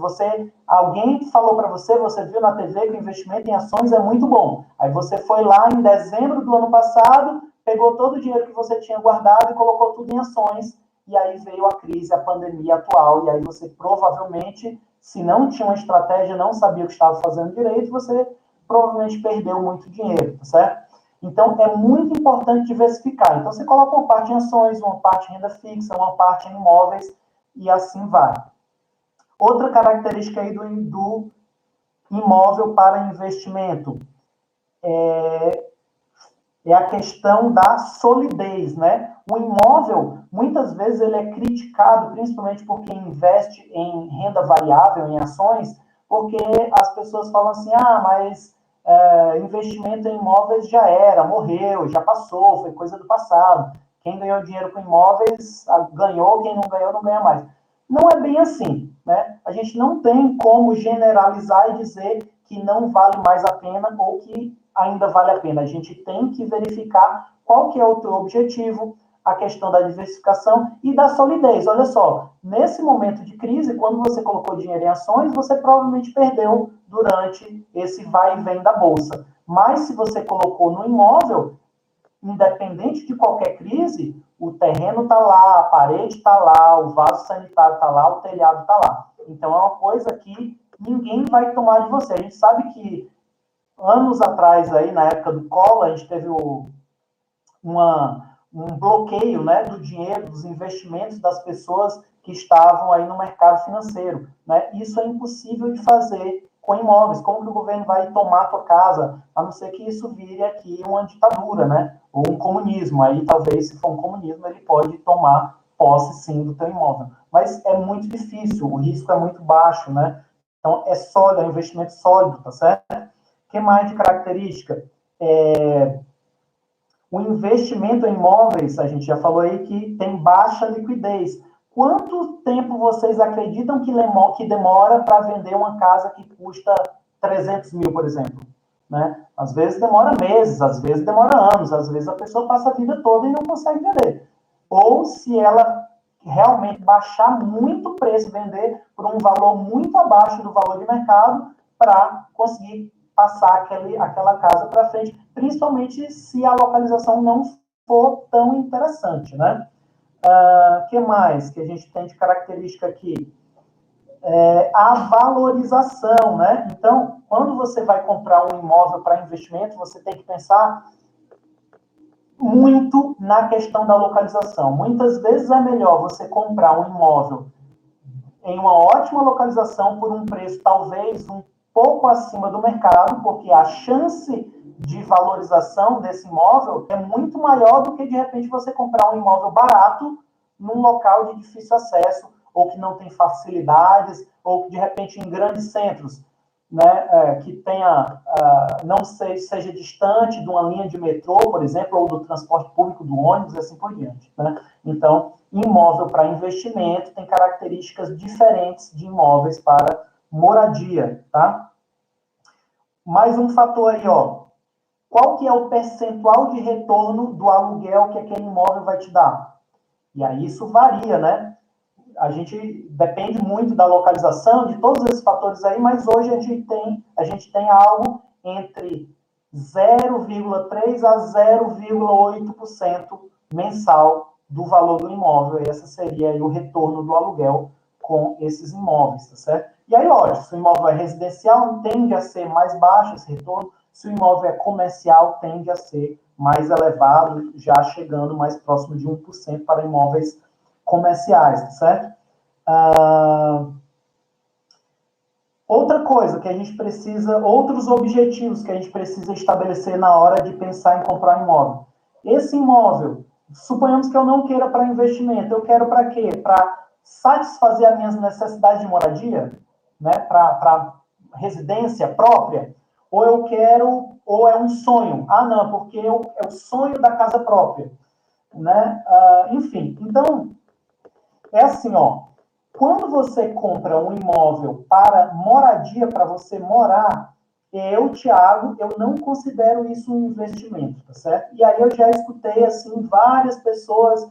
alguém falou para você, você viu na TV que o investimento em ações é muito bom. Aí você foi lá em dezembro do ano passado, pegou todo o dinheiro que você tinha guardado e colocou tudo em ações, e aí veio a crise, a pandemia atual, e aí você provavelmente, se não tinha uma estratégia, não sabia o que estava fazendo direito, você provavelmente perdeu muito dinheiro, tá certo? Então, é muito importante diversificar. Então, você coloca uma parte em ações, uma parte em renda fixa, uma parte em imóveis, e assim vai. Outra característica aí do imóvel para investimento é a questão da solidez, né? O imóvel, muitas vezes, ele é criticado, principalmente por quem investe em renda variável, em ações, porque as pessoas falam assim, mas investimento em imóveis já era, morreu, já passou, foi coisa do passado. Quem ganhou dinheiro com imóveis ganhou, quem não ganhou, não ganha mais. Não é bem assim, né? A gente não tem como generalizar e dizer que não vale mais a pena ou que ainda vale a pena. A gente tem que verificar qual que é o teu objetivo, a questão da diversificação e da solidez. Olha só, nesse momento de crise, quando você colocou dinheiro em ações, você provavelmente perdeu durante esse vai e vem da bolsa. Mas se você colocou no imóvel, independente de qualquer crise, o terreno está lá, a parede está lá, o vaso sanitário está lá, o telhado está lá. Então, é uma coisa que ninguém vai tomar de você. A gente sabe que anos atrás, aí, na época do Collor, a gente teve um bloqueio, né, do dinheiro, dos investimentos das pessoas que estavam aí no mercado financeiro, né? Isso é impossível de fazer com imóveis. Como que o governo vai tomar a tua casa, a não ser que isso vire aqui uma ditadura, né? Ou um comunismo. Aí, talvez, se for um comunismo, ele pode tomar posse, sim, do teu imóvel. Mas é muito difícil, o risco é muito baixo, né? Então, é sólido, é um investimento sólido, tá certo? O que mais de característica? O investimento em imóveis, a gente já falou aí que tem baixa liquidez. Quanto tempo vocês acreditam que demora para vender uma casa que custa 300 mil, por exemplo? Né? Às vezes demora meses, às vezes demora anos, às vezes a pessoa passa a vida toda e não consegue vender. Ou se ela realmente baixar muito o preço, vender por um valor muito abaixo do valor de mercado para conseguir passar aquela casa para frente, principalmente se a localização não for tão interessante, né? Que mais que a gente tem de característica aqui? A valorização, né? Então, quando você vai comprar um imóvel para investimento, você tem que pensar muito na questão da localização. Muitas vezes é melhor você comprar um imóvel em uma ótima localização por um preço talvez um pouco acima do mercado, porque a chance de valorização desse imóvel é muito maior do que, de repente, você comprar um imóvel barato num local de difícil acesso, ou que não tem facilidades, ou que, de repente, em grandes centros, né, que tenha, não seja distante de uma linha de metrô, por exemplo, ou do transporte público, do ônibus, e assim por diante. Né? Então, imóvel para investimento tem características diferentes de imóveis para moradia, tá? Mais um fator aí, ó. Qual que é o percentual de retorno do aluguel que aquele imóvel vai te dar? E aí isso varia, né? A gente depende muito da localização, de todos esses fatores aí, mas hoje a gente tem algo entre 0,3 a 0,8% mensal do valor do imóvel. E esse seria aí o retorno do aluguel com esses imóveis, tá certo? E aí, lógico, se o imóvel é residencial, tende a ser mais baixo esse retorno. Se o imóvel é comercial, tende a ser mais elevado, já chegando mais próximo de 1% para imóveis comerciais, tá certo? Outra coisa que a gente precisa, outros objetivos que a gente precisa estabelecer na hora de pensar em comprar um imóvel. Esse imóvel, suponhamos que eu não queira para investimento, eu quero para quê? Para satisfazer as minhas necessidades de moradia, né? Para residência própria, ou eu quero, ou é um sonho. Não, porque é o sonho da casa própria. né? Enfim, então, é assim, ó, quando você compra um imóvel para moradia, para você morar, eu, Thiago, eu não considero isso um investimento, tá certo? E aí eu já escutei, assim, várias pessoas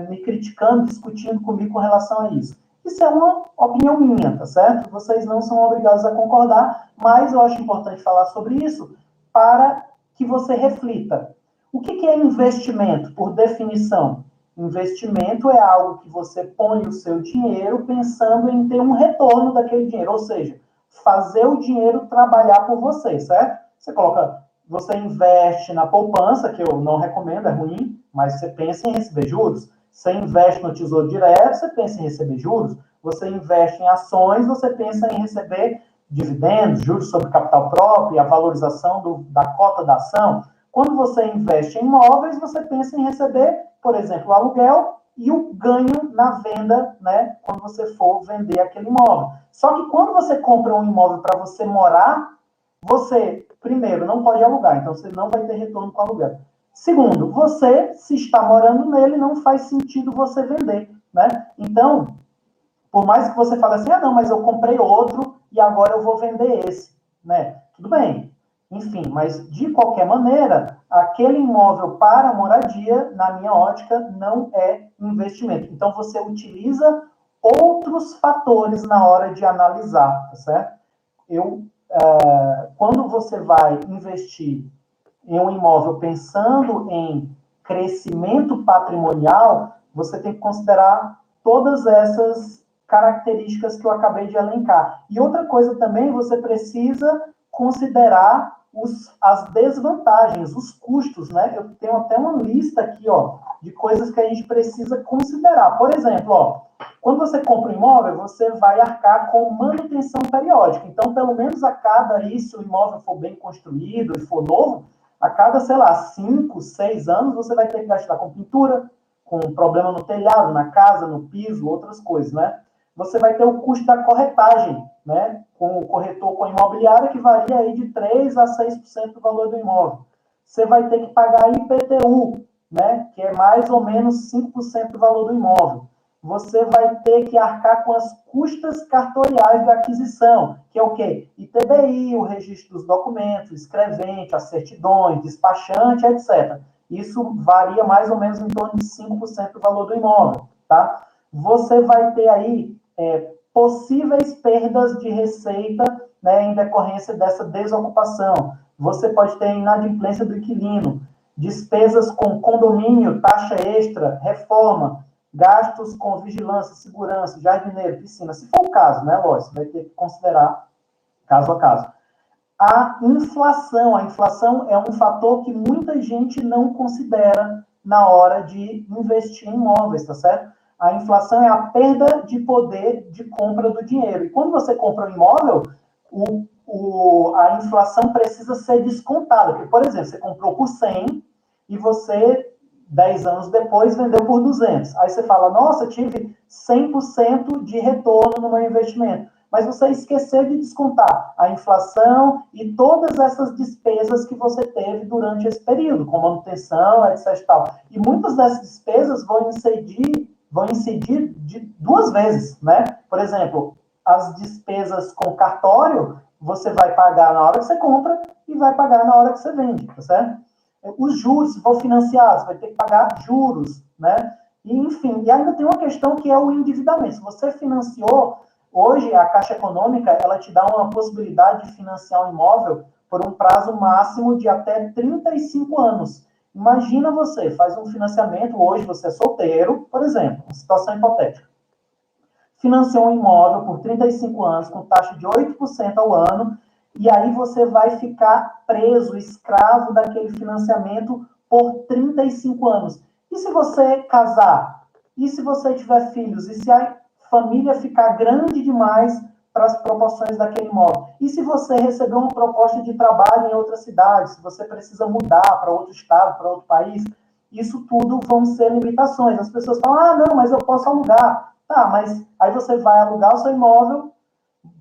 me criticando, discutindo comigo com relação a isso. Isso é uma opinião minha, tá certo? Vocês não são obrigados a concordar, mas eu acho importante falar sobre isso para que você reflita. O que é investimento, por definição? Investimento é algo que você põe o seu dinheiro pensando em ter um retorno daquele dinheiro, ou seja, fazer o dinheiro trabalhar por você, certo? Você investe na poupança, que eu não recomendo, é ruim, mas você pensa em receber juros. Você investe no Tesouro Direto, você pensa em receber juros. Você investe em ações, você pensa em receber dividendos, juros sobre capital próprio, a valorização da cota da ação. Quando você investe em imóveis, você pensa em receber, por exemplo, o aluguel e o ganho na venda, né, quando você for vender aquele imóvel. Só que quando você compra um imóvel para você morar, você, primeiro, não pode alugar, então você não vai ter retorno com o aluguel. Segundo, você, se está morando nele, não faz sentido você vender, né? Então, por mais que você fale assim, não, mas eu comprei outro e agora eu vou vender esse, né? Tudo bem. Enfim, mas de qualquer maneira, aquele imóvel para moradia, na minha ótica, não é investimento. Então, você utiliza outros fatores na hora de analisar, tá certo? Quando você vai investir em um imóvel pensando em crescimento patrimonial, você tem que considerar todas essas características que eu acabei de elencar. E outra coisa também, você precisa considerar as desvantagens, os custos, né? Eu tenho até uma lista aqui, ó, de coisas que a gente precisa considerar. Por exemplo, ó, quando você compra um imóvel, você vai arcar com manutenção periódica. Então, pelo menos a cada aí, se o imóvel for bem construído e for novo, a cada, sei lá, 5, 6 anos, você vai ter que gastar com pintura, com problema no telhado, na casa, no piso, outras coisas, né? Você vai ter o custo da corretagem, né? Com o corretor, com a imobiliária, que varia aí de 3 a 6% do valor do imóvel. Você vai ter que pagar IPTU, né? Que é mais ou menos 5% do valor do imóvel. Você vai ter que arcar com as custas cartoriais da aquisição, que é o quê? ITBI, o registro dos documentos, escrevente, as certidões, despachante, etc. Isso varia mais ou menos em torno de 5% do valor do imóvel, tá? Você vai ter aí possíveis perdas de receita, né, em decorrência dessa desocupação. Você pode ter inadimplência do inquilino, despesas com condomínio, taxa extra, reforma, gastos com vigilância, segurança, jardineiro, piscina, se for o caso, né, lógico, você vai ter que considerar caso a caso. A inflação é um fator que muita gente não considera na hora de investir em imóveis, tá certo? A inflação é a perda de poder de compra do dinheiro. E quando você compra um imóvel, a inflação precisa ser descontada. Porque, por exemplo, você comprou por 100 e você 10 anos depois vendeu por 200. Aí você fala, nossa, tive 100% de retorno no meu investimento. Mas você esqueceu de descontar a inflação e todas essas despesas que você teve durante esse período, com manutenção, etc. E muitas dessas despesas vão incidir de duas vezes, né? Por exemplo, as despesas com cartório, você vai pagar na hora que você compra e vai pagar na hora que você vende, tá certo? Os juros, se for financiado, você vai ter que pagar juros, né? E, enfim, e ainda tem uma questão que é o endividamento. Se você financiou, hoje a Caixa Econômica, ela te dá uma possibilidade de financiar um imóvel por um prazo máximo de até 35 anos. Imagina você, faz um financiamento, hoje você é solteiro, por exemplo, uma situação hipotética. Financiou um imóvel por 35 anos com taxa de 8% ao ano, e aí você vai ficar preso, escravo daquele financiamento por 35 anos. E se você casar? E se você tiver filhos? E se a família ficar grande demais para as proporções daquele imóvel? E se você receber uma proposta de trabalho em outra cidade? Se você precisa mudar para outro estado, para outro país? Isso tudo vão ser limitações. As pessoas falam, não, mas eu posso alugar. Tá, mas aí você vai alugar o seu imóvel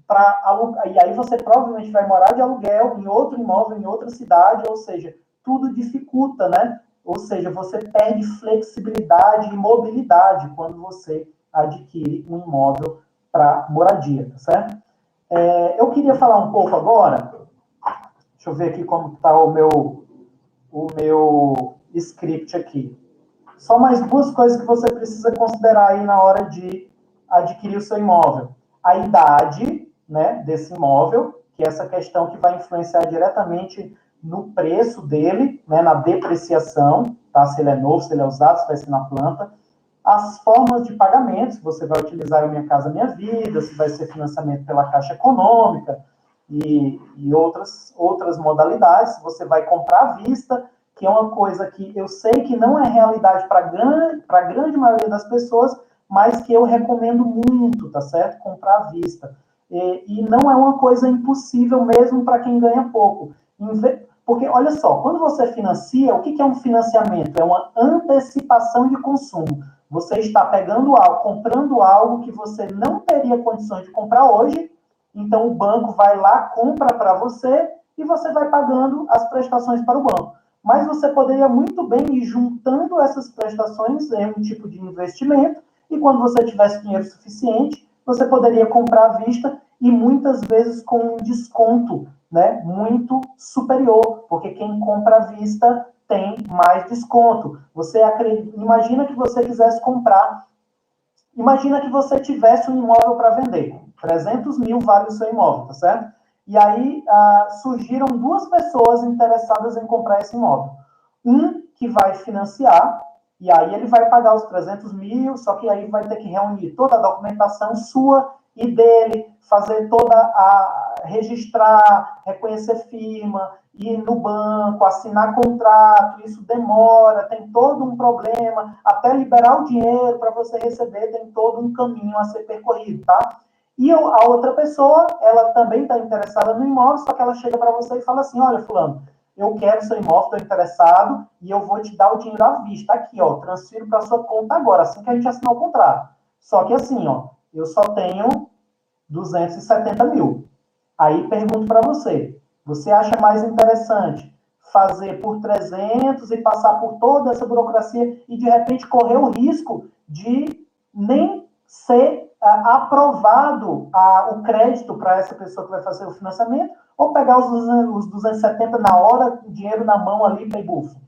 para alugar, e aí você provavelmente vai morar de aluguel em outro imóvel, em outra cidade, ou seja, tudo dificulta, né? ou seja, você perde flexibilidade e mobilidade quando você adquire um imóvel para moradia, tá certo? Eu queria falar um pouco agora, deixa eu ver aqui como está o meu script aqui. Só mais duas coisas que você precisa considerar aí na hora de adquirir o seu imóvel. A idade, né, desse imóvel, que é essa questão que vai influenciar diretamente no preço dele, né, na depreciação, tá? Se ele é novo, se ele é usado, se vai ser na planta. As formas de pagamento, se você vai utilizar o Minha Casa Minha Vida, se vai ser financiamento pela Caixa Econômica e outras modalidades, se você vai comprar à vista, que é uma coisa que eu sei que não é realidade para a grande maioria das pessoas, mas que eu recomendo muito, tá certo? Comprar à vista. E não é uma coisa impossível mesmo para quem ganha pouco. Porque, olha só, quando você financia, o que é um financiamento? É uma antecipação de consumo. Você está pegando algo, comprando algo que você não teria condições de comprar hoje, então o banco vai lá, compra para você e você vai pagando as prestações para o banco. Mas você poderia muito bem ir juntando essas prestações em um tipo de investimento e quando você tivesse dinheiro suficiente, você poderia comprar à vista e muitas vezes com um desconto, né, muito superior, porque quem compra à vista tem mais desconto. Imagina que você quisesse comprar, imagina que você tivesse um imóvel para vender, 300 mil vale o seu imóvel, tá certo? E aí surgiram duas pessoas interessadas em comprar esse imóvel. Um que vai financiar, e aí ele vai pagar os 300 mil, só que aí vai ter que reunir toda a documentação sua e dele, fazer registrar, reconhecer firma, ir no banco, assinar contrato, isso demora, tem todo um problema, até liberar o dinheiro para você receber, tem todo um caminho a ser percorrido, tá? E a outra pessoa, ela também está interessada no imóvel, só que ela chega para você e fala assim, olha, fulano, eu quero seu imóvel, estou interessado, e eu vou te dar o dinheiro à vista, aqui, ó, transfiro para sua conta agora, assim que a gente assinar o contrato. Só que assim, ó, eu só tenho 270 mil. Aí pergunto para você, você acha mais interessante fazer por 300 e passar por toda essa burocracia e de repente correr o risco de nem ser aprovado o crédito para essa pessoa que vai fazer o financiamento, ou pegar os 270 na hora, o dinheiro na mão ali, bem bufo.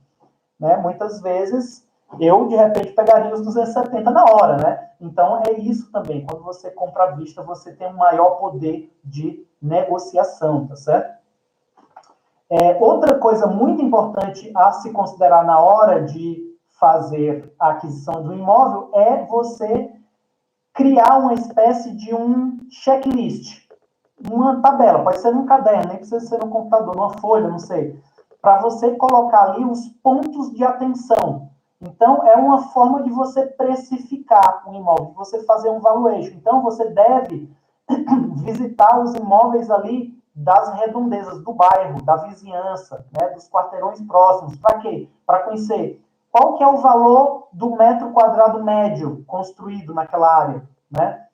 Né? Muitas vezes, eu, de repente, pegaria os 270 na hora, né? Então, é isso também. Quando você compra à vista, você tem um maior poder de negociação, tá certo? Outra coisa muito importante a se considerar na hora de fazer a aquisição do imóvel é você criar uma espécie de um checklist, uma tabela, pode ser num caderno, nem precisa ser no computador, numa folha, não sei, para você colocar ali os pontos de atenção. Então, é uma forma de você precificar o imóvel, de você fazer um valuation. Então, você deve visitar os imóveis ali das redondezas do bairro, da vizinhança, né, dos quarteirões próximos. Para quê? Para conhecer qual que é o valor do metro quadrado médio construído naquela área, né?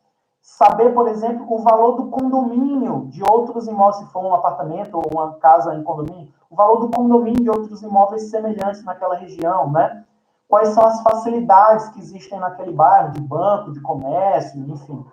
Saber, por exemplo, o valor do condomínio de outros imóveis, se for um apartamento ou uma casa em condomínio, o valor do condomínio de outros imóveis semelhantes naquela região, né? Quais são as facilidades que existem naquele bairro, de banco, de comércio, enfim.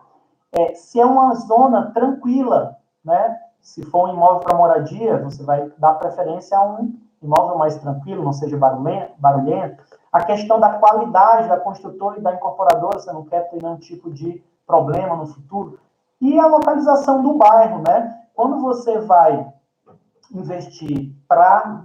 Se é uma zona tranquila, né? Se for um imóvel para moradia, você vai dar preferência a um imóvel mais tranquilo, não seja barulhento. A questão da qualidade da construtora e da incorporadora, você não quer ter nenhum tipo de problema no futuro. E a localização do bairro, né? Quando você vai investir para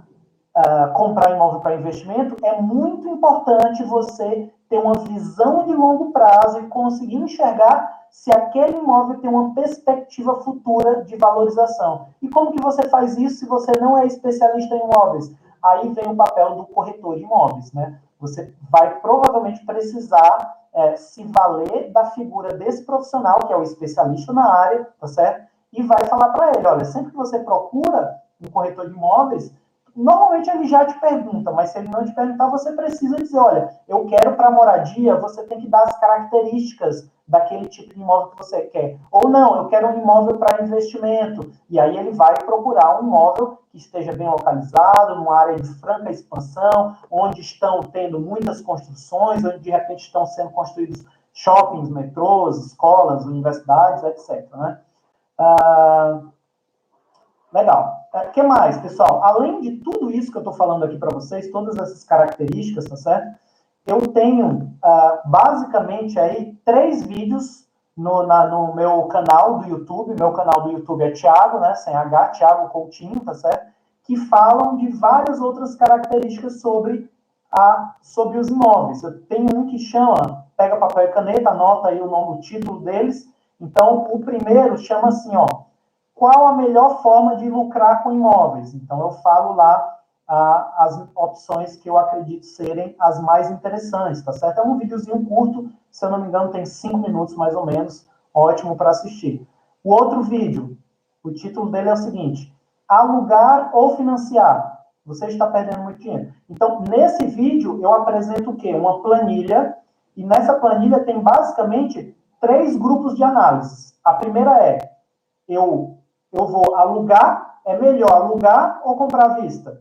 comprar imóvel para investimento, é muito importante você ter uma visão de longo prazo e conseguir enxergar se aquele imóvel tem uma perspectiva futura de valorização. E como que você faz isso se você não é especialista em imóveis? Aí vem o papel do corretor de imóveis, né? Você vai provavelmente precisar se valer da figura desse profissional, que é o especialista na área, tá certo? E vai falar para ele, olha, sempre que você procura um corretor de imóveis, Normalmente ele já te pergunta, mas se ele não te perguntar, você precisa dizer, olha, eu quero para moradia, você tem que dar as características daquele tipo de imóvel que você quer. Ou não, eu quero um imóvel para investimento. E aí ele vai procurar um imóvel que esteja bem localizado, numa área de franca expansão, onde estão tendo muitas construções, onde de repente estão sendo construídos shoppings, metrôs, escolas, universidades, etc. Né? Legal. O que mais, pessoal? Além de tudo isso que eu estou falando aqui para vocês, todas essas características, tá certo? Eu tenho, basicamente, aí, 3 vídeos no meu canal do YouTube. Meu canal do YouTube é Thiago, né? Sem H, Thiago Coutinho, tá certo? Que falam de várias outras características sobre os imóveis. Eu tenho um que chama, pega papel e caneta, anota aí o nome, o título deles. Então, o primeiro chama assim, ó, qual a melhor forma de lucrar com imóveis? Então, eu falo lá as opções que eu acredito serem as mais interessantes, tá certo? É um videozinho curto, se eu não me engano, tem 5 minutos mais ou menos, ótimo para assistir. O outro vídeo, o título dele é o seguinte: alugar ou financiar? Você está perdendo muito dinheiro. Então, nesse vídeo, eu apresento o quê? Uma planilha, e nessa planilha tem basicamente 3 grupos de análise. A primeira é, eu vou alugar, é melhor alugar ou comprar à vista?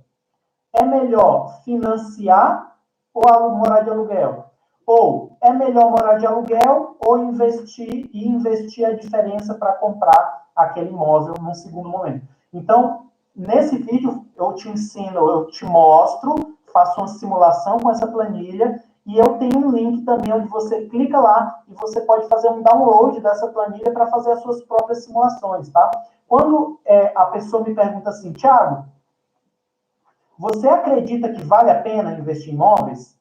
É melhor financiar ou morar de aluguel? Ou é melhor morar de aluguel ou investir a diferença para comprar aquele imóvel num segundo momento? Então, nesse vídeo eu te ensino, eu te mostro, faço uma simulação com essa planilha e eu tenho um link também onde você clica lá e você pode fazer um download dessa planilha para fazer as suas próprias simulações, tá? Quando a pessoa me pergunta assim, Thiago, você acredita que vale a pena investir em imóveis?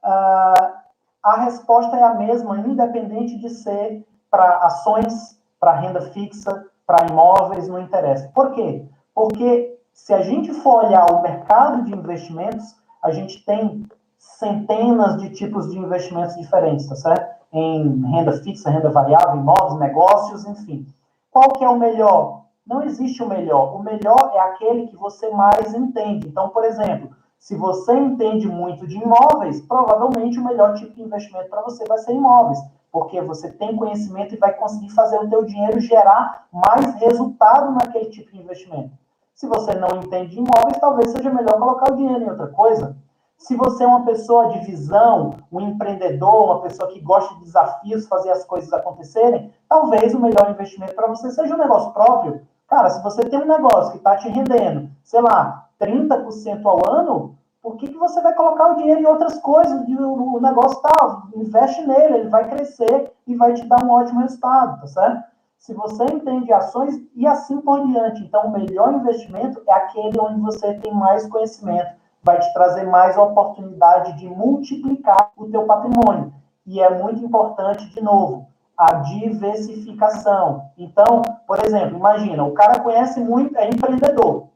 A resposta é a mesma, independente de ser para ações, para renda fixa, para imóveis, não interessa. Por quê? Porque se a gente for olhar o mercado de investimentos, a gente tem centenas de tipos de investimentos diferentes, tá certo? Em renda fixa, renda variável, imóveis, negócios, enfim. Qual que é o melhor? Não existe o melhor. O melhor é aquele que você mais entende. Então, por exemplo, se você entende muito de imóveis, provavelmente o melhor tipo de investimento para você vai ser imóveis, porque você tem conhecimento e vai conseguir fazer o teu dinheiro gerar mais resultado naquele tipo de investimento. Se você não entende de imóveis, talvez seja melhor colocar o dinheiro em outra coisa. Se você é uma pessoa de visão, um empreendedor, uma pessoa que gosta de desafios, fazer as coisas acontecerem, talvez o melhor investimento para você seja um negócio próprio. Cara, se você tem um negócio que está te rendendo, sei lá, 30% ao ano, por que você vai colocar o dinheiro em outras coisas? O negócio tá, investe nele, ele vai crescer e vai te dar um ótimo resultado, tá certo? Se você entende ações e assim por diante. Então, o melhor investimento é aquele onde você tem mais conhecimento, vai te trazer mais oportunidade de multiplicar o teu patrimônio. E é muito importante, de novo, a diversificação. Então, por exemplo, imagina, o cara conhece muito, é empreendedor.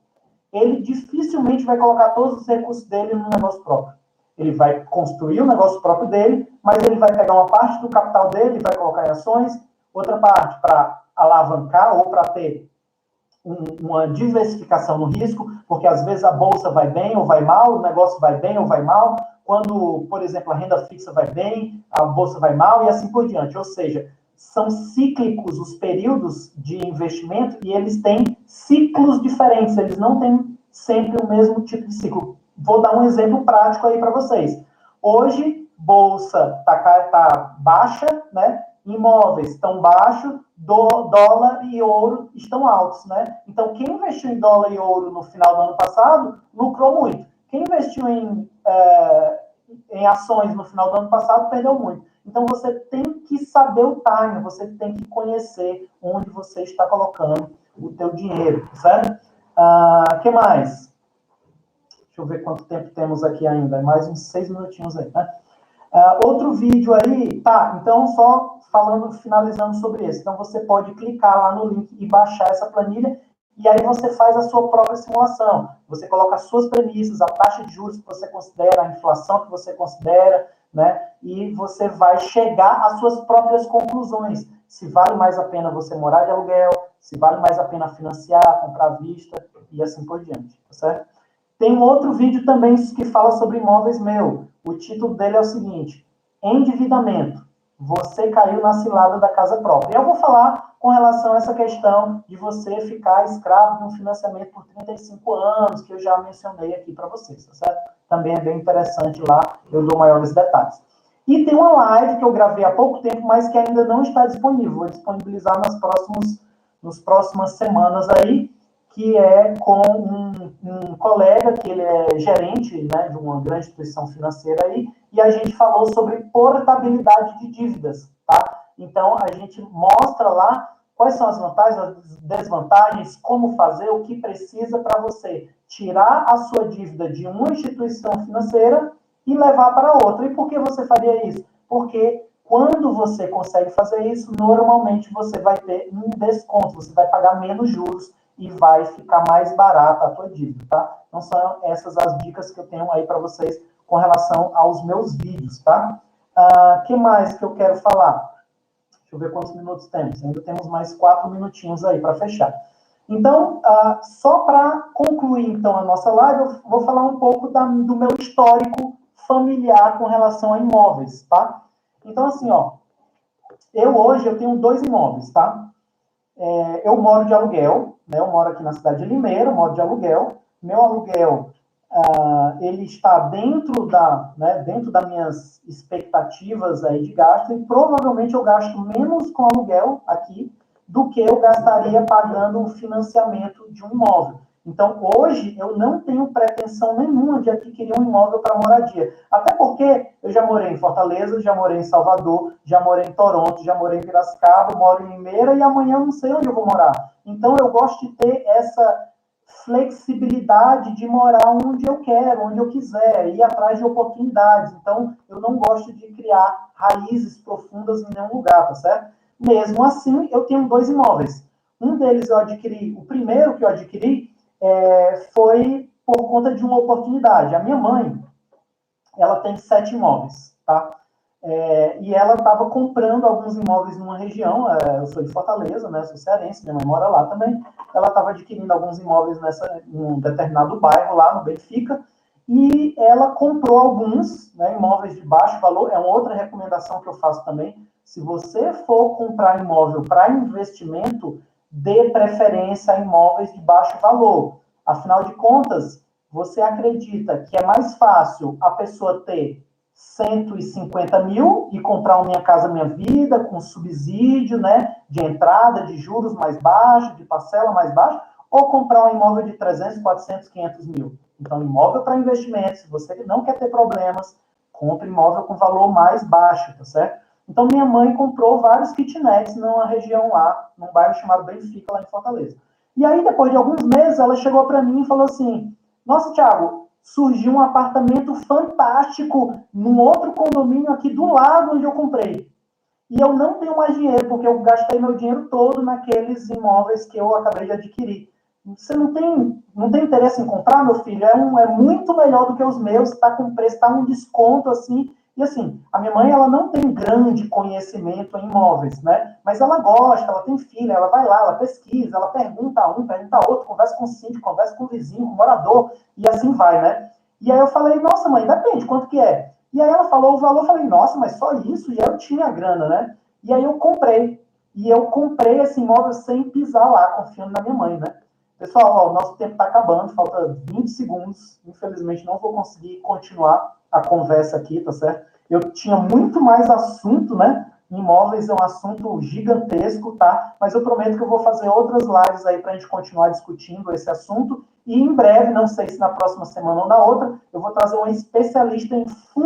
Ele dificilmente vai colocar todos os recursos dele no negócio próprio. Ele vai construir o negócio próprio dele, mas ele vai pegar uma parte do capital dele e vai colocar em ações, outra parte para alavancar ou para ter uma diversificação no risco, porque às vezes a bolsa vai bem ou vai mal, o negócio vai bem ou vai mal, quando, por exemplo, a renda fixa vai bem, a bolsa vai mal e assim por diante. Ou seja, são cíclicos os períodos de investimento e eles têm ciclos diferentes, eles não têm sempre o mesmo tipo de ciclo. Vou dar um exemplo prático aí para vocês. Hoje, bolsa tá baixa, né? Imóveis estão baixos, dólar e ouro estão altos, né? Então, quem investiu em dólar e ouro no final do ano passado lucrou muito. Quem investiu em ações no final do ano passado perdeu muito. Então, você tem que saber o time, você tem que conhecer onde você está colocando o teu dinheiro, certo? Que mais? Deixa eu ver quanto tempo temos aqui ainda. Mais uns 6 minutinhos aí, né? Outro vídeo aí, tá, então só falando, finalizando sobre esse. Então você pode clicar lá no link e baixar essa planilha e aí você faz a sua própria simulação. Você coloca as suas premissas, a taxa de juros que você considera, a inflação que você considera, né? E você vai chegar às suas próprias conclusões. Se vale mais a pena você morar de aluguel, se vale mais a pena financiar, comprar à vista e assim por diante, tá certo? Tem um outro vídeo também que fala sobre imóveis meu. O título dele é o seguinte: endividamento. Você caiu na cilada da casa própria. E eu vou falar com relação a essa questão de você ficar escravo de um financiamento por 35 anos, que eu já mencionei aqui para vocês, tá certo? Também é bem interessante lá, eu dou maiores detalhes. E tem uma live que eu gravei há pouco tempo, mas que ainda não está disponível. Vou disponibilizar nas próximas semanas aí, que é com um colega, que ele é gerente, né, de uma grande instituição financeira aí, e a gente falou sobre portabilidade de dívidas, tá? Então, a gente mostra lá quais são as vantagens, as desvantagens, como fazer, o que precisa para você tirar a sua dívida de uma instituição financeira e levar para outra. E por que você faria isso? Porque quando você consegue fazer isso, normalmente você vai ter um desconto, você vai pagar menos juros e vai ficar mais barata a tua dívida, tá? Então, são essas as dicas que eu tenho aí para vocês com relação aos meus vídeos, tá? Que mais que eu quero falar? Deixa eu ver quantos minutos temos. Ainda temos mais 4 minutinhos aí para fechar. Então, só para concluir, então, a nossa live, eu vou falar um pouco do meu histórico familiar com relação a imóveis, tá? Então, assim, ó, hoje eu tenho 2 imóveis, tá? Eu moro de aluguel, né? Eu moro aqui na cidade de Limeira, moro de aluguel. Meu aluguel, ele está dentro dentro das minhas expectativas aí de gasto, e provavelmente eu gasto menos com aluguel aqui do que eu gastaria pagando um financiamento de um imóvel. Então, hoje, eu não tenho pretensão nenhuma de adquirir um imóvel para moradia. Até porque eu já morei em Fortaleza, já morei em Salvador, já morei em Toronto, já morei em Piracicaba, moro em Limeira e amanhã eu não sei onde eu vou morar. Então, eu gosto de ter essa flexibilidade de morar onde eu quero, onde eu quiser, ir atrás de oportunidades. Então, eu não gosto de criar raízes profundas em nenhum lugar, tá certo? Mesmo assim, eu tenho 2 imóveis. Um deles eu adquiri, o primeiro que eu adquiri foi por conta de uma oportunidade. A minha mãe, ela tem 7 imóveis, tá? E ela estava comprando alguns imóveis numa região, eu sou de Fortaleza, né, sou cearense, minha mãe mora lá também, ela estava adquirindo alguns imóveis num determinado bairro lá no Benfica, e ela comprou alguns, né, imóveis de baixo valor. É uma outra recomendação que eu faço também: se você for comprar imóvel para investimento, dê preferência a imóveis de baixo valor. Afinal de contas, você acredita que é mais fácil a pessoa ter 150 mil e comprar uma Minha Casa Minha Vida com subsídio, né, de entrada, de juros mais baixos, de parcela mais baixa, ou comprar um imóvel de 300, 400, 500 mil? Então, imóvel para investimento, se você não quer ter problemas, compre imóvel com valor mais baixo, tá certo? Então, minha mãe comprou vários kitnets numa região lá, num bairro chamado Benfica, lá em Fortaleza. E aí, depois de alguns meses, ela chegou para mim e falou assim: nossa, Thiago, surgiu um apartamento fantástico num outro condomínio aqui do lado onde eu comprei. E eu não tenho mais dinheiro, porque eu gastei meu dinheiro todo naqueles imóveis que eu acabei de adquirir. Você não tem interesse em comprar, meu filho? É muito melhor do que os meus, está com preço, está um desconto assim. E assim, a minha mãe, ela não tem grande conhecimento em imóveis, né? Mas ela gosta, ela tem filha, ela vai lá, ela pesquisa, ela pergunta a um, pergunta a outro, conversa com o síndico, conversa com o vizinho, com o morador, e assim vai, né? E aí eu falei: nossa, mãe, depende, quanto que é? E aí ela falou o valor, eu falei: nossa, mas só isso? E eu tinha grana, né? E aí eu comprei. E eu comprei esse imóvel sem pisar lá, confiando na minha mãe, né? Pessoal, ó, o nosso tempo está acabando, falta 20 segundos. Infelizmente, não vou conseguir continuar a conversa aqui, tá certo? Eu tinha muito mais assunto, né? Imóveis é um assunto gigantesco, tá? Mas eu prometo que eu vou fazer outras lives aí para a gente continuar discutindo esse assunto. E em breve, não sei se na próxima semana ou na outra, eu vou trazer uma especialista em